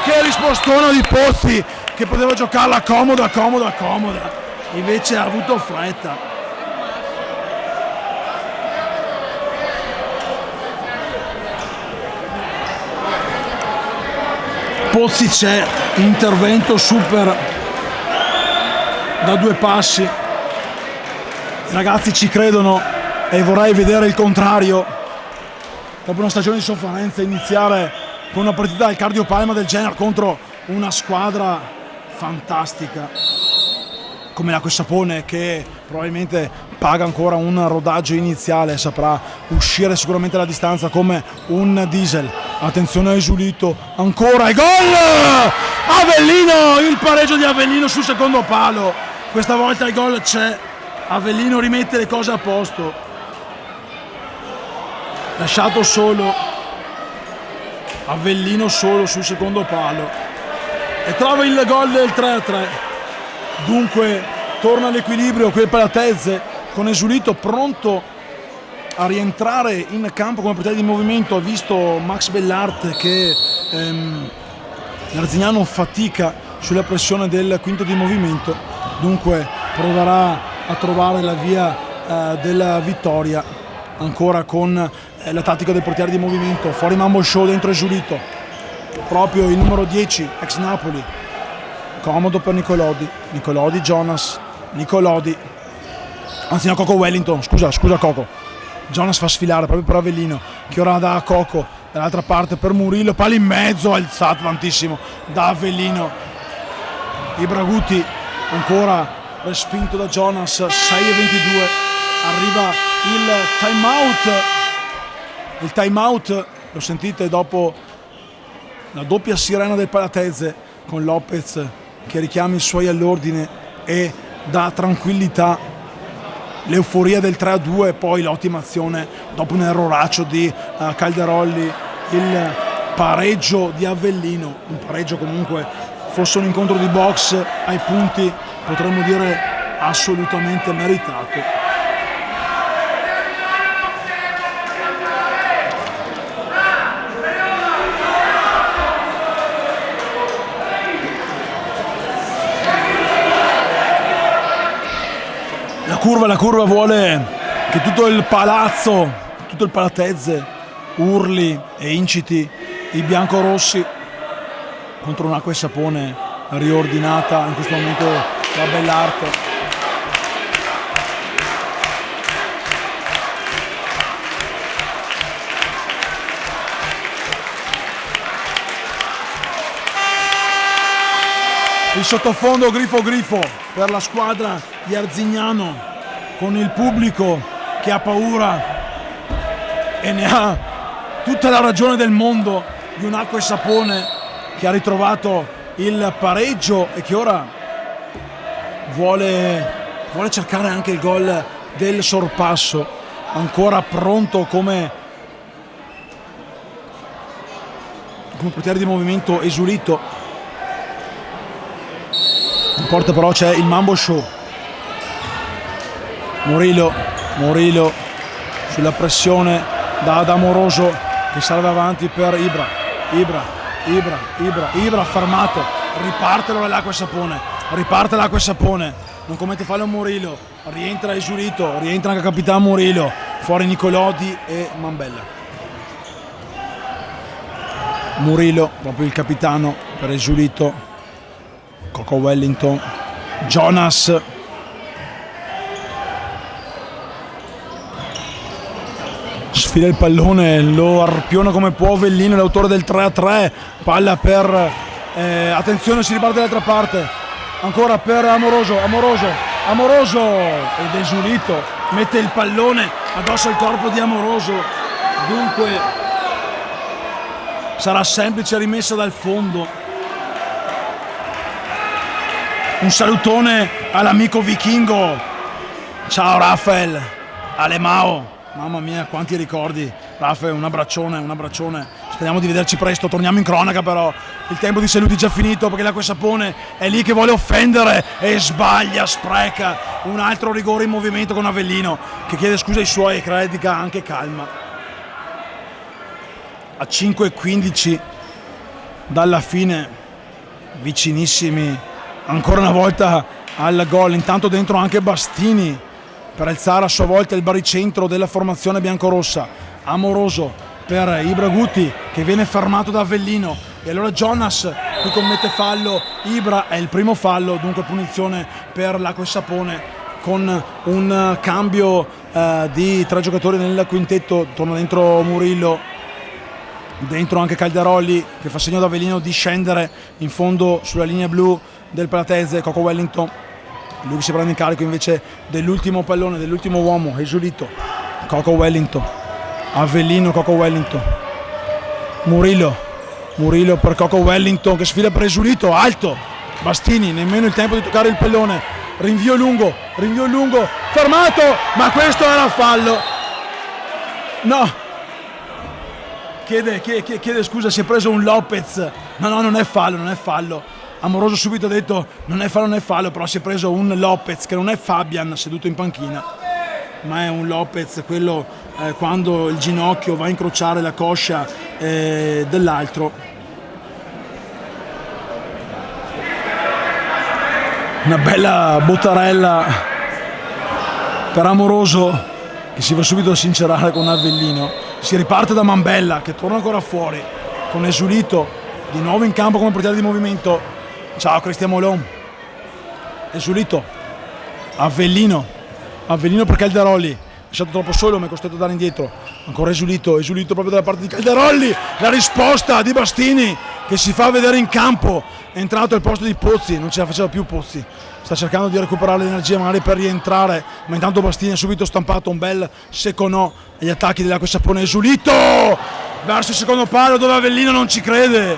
che rispostona di Pozzi, che poteva giocarla comoda, invece ha avuto fretta. Pozzi c'è, intervento super da 2 passi, i ragazzi ci credono e vorrei vedere il contrario dopo una stagione di sofferenza iniziare con una partita al cardiopalma del genere contro una squadra fantastica come l'Acqua e Sapone, che probabilmente paga ancora un rodaggio iniziale, saprà uscire sicuramente alla distanza come un diesel. Attenzione a Esulito, ancora il gol! Avellino, il pareggio di Avellino sul secondo palo, questa volta il gol c'è, Avellino rimette le cose a posto, lasciato solo, Avellino solo sul secondo palo e trova il gol del 3-3. Dunque torna all'equilibrio quel Palatezze, con Esulito pronto a rientrare in campo come portiere di movimento. Ha visto Max Bellarte che l'Arzignano fatica sulla pressione del quinto di movimento, dunque proverà a trovare la via della vittoria ancora con la tattica del portiere di movimento. Fuori Mambo Show, dentro Esulito, proprio il numero 10 ex Napoli, comodo per Nicolodi, Jonas, anzi no, Coco Wellington, scusa Coco. Jonas fa sfilare proprio per Avellino, che ora dà a Coco, dall'altra parte per Murillo, palla in mezzo, alzato tantissimo da Avellino. Ibraguti ancora respinto da Jonas, 6:22, arriva il time out, lo sentite dopo la doppia sirena del Palatezze con Lopez che richiama i suoi all'ordine e dà tranquillità, l'euforia del 3-2 e poi l'ottima azione dopo un erroraccio di Calderolli, il pareggio di Avellino, un pareggio comunque fosse un incontro di box ai punti, potremmo dire assolutamente meritato. La curva vuole che tutto il palazzo, tutto il Palatezze urli e inciti i biancorossi contro un'Acqua e Sapone riordinata in questo momento da Bellarte. Il sottofondo grifo per la squadra di Arzignano, con il pubblico che ha paura e ne ha tutta la ragione del mondo di un'Acqua e Sapone che ha ritrovato il pareggio e che ora vuole cercare anche il gol del sorpasso, ancora pronto come portiere di movimento Esulito. In porta però c'è il Mambo Show. Murillo sulla pressione da Amoroso che salva avanti per Ibra fermato, riparte l'acqua e sapone, non commette fallo Murillo, rientra Esulito, rientra anche capitano Murillo, fuori Nicolodi e Mambella. Murillo, proprio il capitano per Esulito, Coco Wellington, Jonas, sfila il pallone, lo arpiona come può Avellino, l'autore del 3-3, palla per attenzione, si riparte dall'altra parte, ancora per Amoroso ed Esulito mette il pallone addosso al corpo di Amoroso, dunque sarà semplice rimessa dal fondo. Un salutone all'amico vichingo, ciao Rafael Alemao. Mamma mia, quanti ricordi. Raffa, un abbraccione. Speriamo di vederci presto. Torniamo in cronaca però. Il tempo di saluti è già finito perché l'acqua e sapone è lì che vuole offendere e sbaglia, spreca. Un altro rigore in movimento con Avellino che chiede scusa ai suoi e critica anche calma. A 5:15 dalla fine, vicinissimi ancora una volta al gol. Intanto dentro anche Bastini per alzare a sua volta il baricentro della formazione biancorossa. Amoroso per Ibra Guti che viene fermato da Avellino e allora Jonas che commette fallo. Ibra è il primo fallo, dunque punizione per l'acqua e sapone con un cambio di 3 giocatori nel quintetto. Torna dentro Murillo, dentro anche Calderolli che fa segno ad Avellino di scendere in fondo sulla linea blu del Palatese. Coco Wellington, lui si prende in carico invece dell'ultimo pallone, dell'ultimo uomo, Esulito. Coco Wellington, Avellino, Coco Wellington, Murillo per Coco Wellington che sfila per Esulito, alto, Bastini, nemmeno il tempo di toccare il pallone, rinvio lungo, fermato, ma questo era fallo, no, chiede scusa, si è preso un Lopez, no, non è fallo. Amoroso subito ha detto non è fallo, però si è preso un Lopez che non è Fabian seduto in panchina, ma è un Lopez, quello quando il ginocchio va a incrociare la coscia dell'altro. Una bella bottarella per Amoroso che si va subito a sincerare con Avellino. Si riparte da Mambella che torna ancora fuori con Esulito di nuovo in campo come portiere di movimento. Ciao Cristian Molon. Esulito, Avellino per Calderolli, lasciato troppo solo, ma è costretto a dare indietro. Ancora Esulito proprio dalla parte di Calderolli, la risposta di Bastini che si fa vedere in campo, è entrato al posto di Pozzi, non ce la faceva più Pozzi, sta cercando di recuperare l'energia magari per rientrare, ma intanto Bastini ha subito stampato un bel secondo agli attacchi dell'acqua e sapone. Esulito verso il secondo palo dove Avellino non ci crede,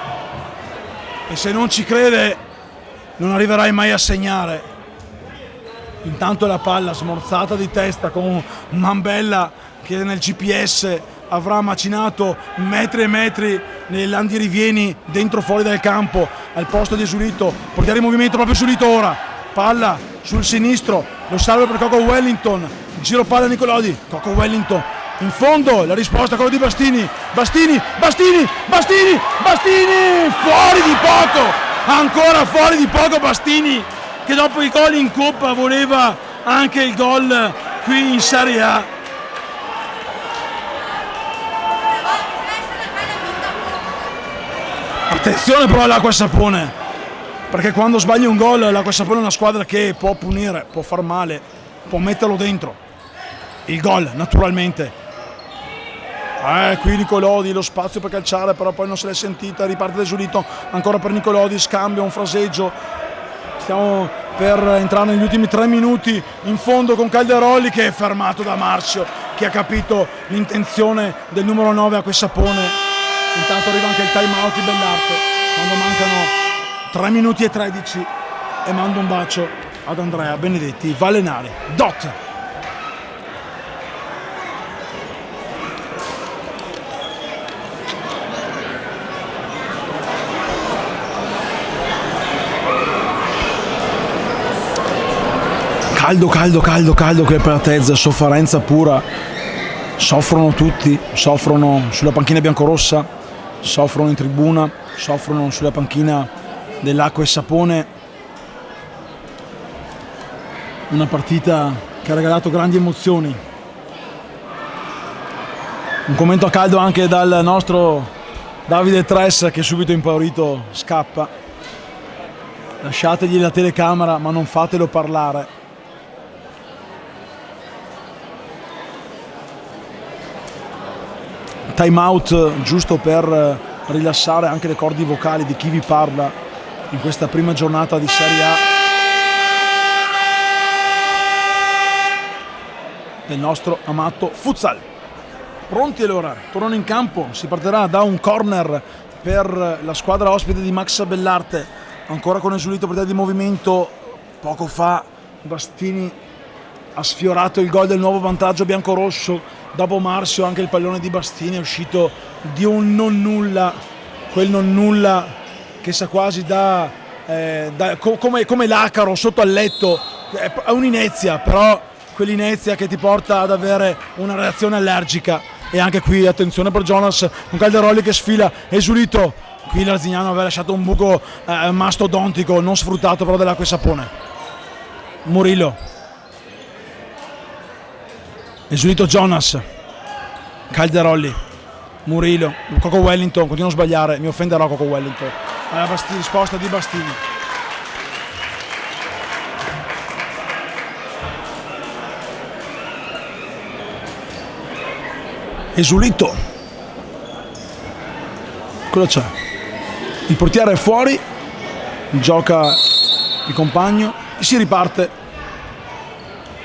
e se non ci crede non arriverai mai a segnare. Intanto la palla smorzata di testa con Mambella che nel GPS avrà macinato metri e metri nell'andirivieni dentro fuori dal campo al posto di Esulito, portiere in movimento proprio Esulito ora, palla sul sinistro, lo salva per Coco Wellington, giro palla Nicolodi, Coco Wellington in fondo, la risposta quella di Bastini, fuori di poco, ancora fuori di poco Bastini che dopo i gol in Coppa voleva anche il gol qui in Serie A. Attenzione però all'acqua e sapone, perché quando sbagli un gol l'acqua e sapone è una squadra che può punire, può far male, può metterlo dentro il gol naturalmente. Qui Nicolodi, lo spazio per calciare, però poi non se l'è sentita, riparte da Esulito, ancora per Nicolodi, scambio, un fraseggio. Stiamo per entrare negli ultimi 3 minuti in fondo con Calderolli che è fermato da Marcio, che ha capito l'intenzione del numero 9 a quel sapone. Intanto arriva anche il time out di Bellarte, quando mancano 3 minuti e 13, e mando un bacio ad Andrea Benedetti Valenari. Dot! caldo che per la Tezza, sofferenza pura, soffrono tutti, soffrono sulla panchina biancorossa, soffrono in tribuna, soffrono sulla panchina dell'Acqua e Sapone. Una partita che ha regalato grandi emozioni. Un commento a caldo anche dal nostro Davide Tress, che subito impaurito scappa. Lasciategli la telecamera ma non fatelo parlare. Time out giusto per rilassare anche le corde vocali di chi vi parla in questa prima giornata di Serie A del nostro amato futsal. Pronti allora, tornano in campo, si partirà da un corner per la squadra ospite di Max Bellarte, ancora con Esulito per di movimento. Poco fa Bastini ha sfiorato il gol del nuovo vantaggio biancorosso. Dopo Marzio anche il pallone di Bastini è uscito di un non nulla, quel non nulla che sa quasi come l'acaro sotto al letto, è un'inezia, però quell'inezia che ti porta ad avere una reazione allergica. E anche qui attenzione per Jonas con Calderolli che sfila, Esulito, qui l'Arzignano aveva lasciato un buco mastodontico non sfruttato però dell'Acqua e Sapone. Murillo, Esulito, Jonas, Calderolli, Murillo, Coco Wellington, continuo a sbagliare, mi offenderò Coco Wellington. Alla risposta di Bastini. Esulito, cosa c'è? Il portiere è fuori, gioca il compagno e si riparte.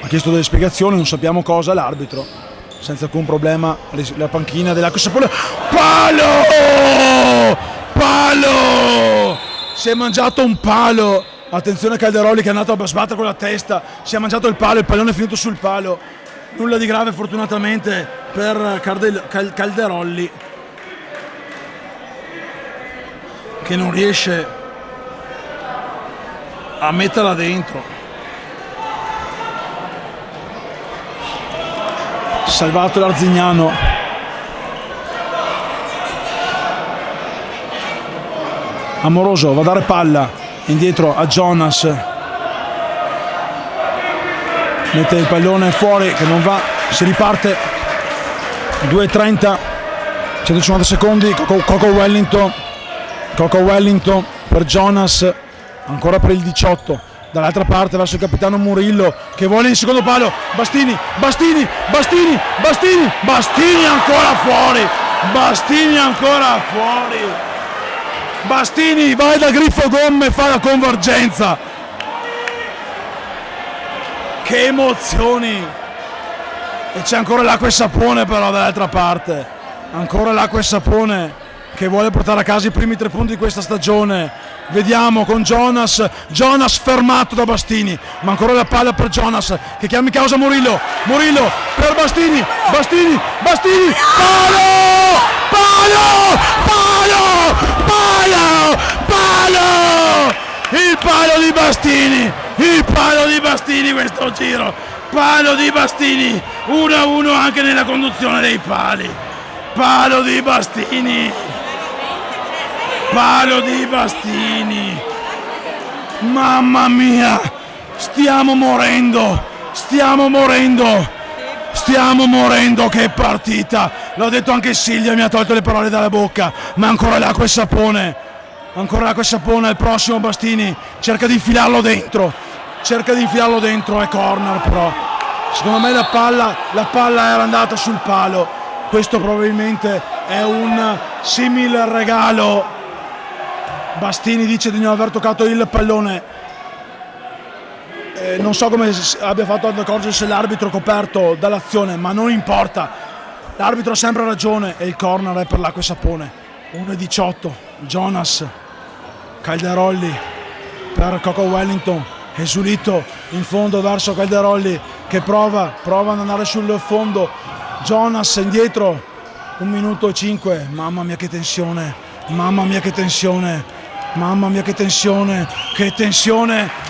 Ha chiesto delle spiegazioni, non sappiamo cosa, l'arbitro senza alcun problema. La panchina dell'Acqua e Sapone, palo, si è mangiato un palo. Attenzione Calderolli che è andato a sbattere con la testa, si è mangiato il palo, il pallone è finito sul palo. Nulla di grave fortunatamente per Calderolli, che non riesce a metterla dentro. Salvato l'Arzignano. Amoroso va a dare palla indietro a Jonas, mette il pallone fuori che non va, si riparte. 2:30, 150 secondi. Coco Wellington per Jonas, ancora per il 18. Dall'altra parte verso il capitano Murillo che vuole in secondo palo. Bastini ancora fuori. Bastini vai da Grifo Gomme e fa la convergenza. Che emozioni. E c'è ancora l'Acqua e Sapone però dall'altra parte. Ancora l'Acqua e Sapone che vuole portare a casa i primi 3 punti di questa stagione. Vediamo con Jonas fermato da Bastini, ma ancora la palla per Jonas che chiama in causa Murillo per Bastini, il palo di Bastini questo giro, palo di Bastini, 1-1 anche nella conduzione dei pali, palo di Bastini, mamma mia, stiamo morendo, che partita, l'ho detto anche Silvia, mi ha tolto le parole dalla bocca, ma ancora l'Acqua e Sapone, il prossimo Bastini cerca di infilarlo dentro, è corner però, secondo me la palla era andata sul palo, questo probabilmente è un simile regalo. Bastini dice di non aver toccato il pallone, non so come abbia fatto ad accorgersi l'arbitro coperto dall'azione, ma non importa, l'arbitro ha sempre ragione e il corner è per l'Acqua e Sapone. 1:18, Jonas, Calderolli per Coco Wellington, Esulito in fondo verso Calderolli che prova ad andare sul fondo, Jonas indietro, 1:05, mamma mia che tensione,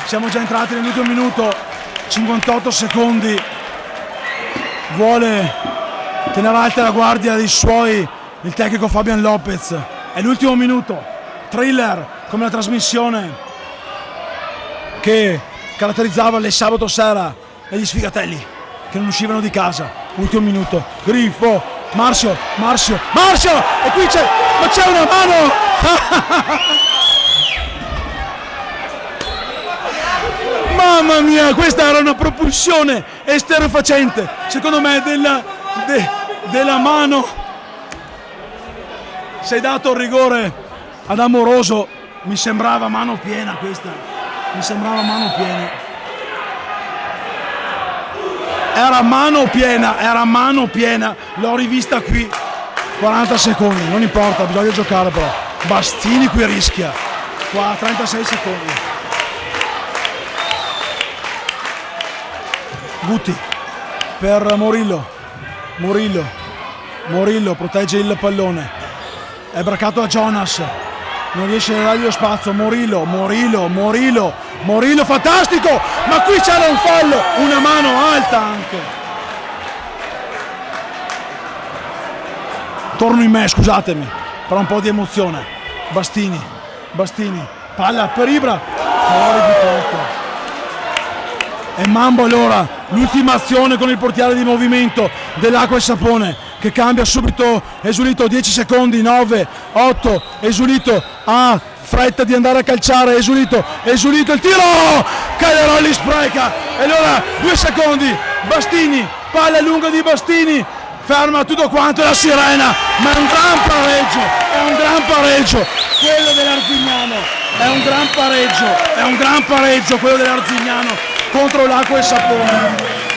siamo già entrati nell'ultimo minuto, 58 secondi, vuole tenere alta la guardia dei suoi, il tecnico Fabian Lopez. È l'ultimo minuto, thriller come la trasmissione che caratterizzava il sabato sera degli sfigatelli che non uscivano di casa. Ultimo minuto, Griffo, Marcio, e qui ma c'è una mano! Mamma mia, questa era una propulsione esterofacente, secondo me, della mano. Sei dato il rigore ad Amoroso, mi sembrava mano piena questa, era mano piena, l'ho rivista qui. 40 secondi, non importa, bisogna giocare però. Bastini qui rischia, qua 36 secondi. Guti per Morillo protegge il pallone, è braccato a Jonas, non riesce a dargli lo spazio. Morillo, fantastico, ma qui c'era un fallo, una mano alta anche. Torno in me, scusatemi, però un po' di emozione. Bastini, palla per Ibra, fuori di testa. E Mambo allora, l'ultima azione con il portiere di movimento dell'Acqua e Sapone che cambia subito. Esulito 10 secondi, 9, 8, Esulito ha fretta di andare a calciare, Esulito il tiro, Cagliaroli spreca e allora 2 secondi, Bastini, palla lunga di Bastini, ferma tutto quanto la sirena, ma è un gran pareggio quello dell'Arzignano, è un gran pareggio quello dell'Arzignano contro l'Acqua e Sapone.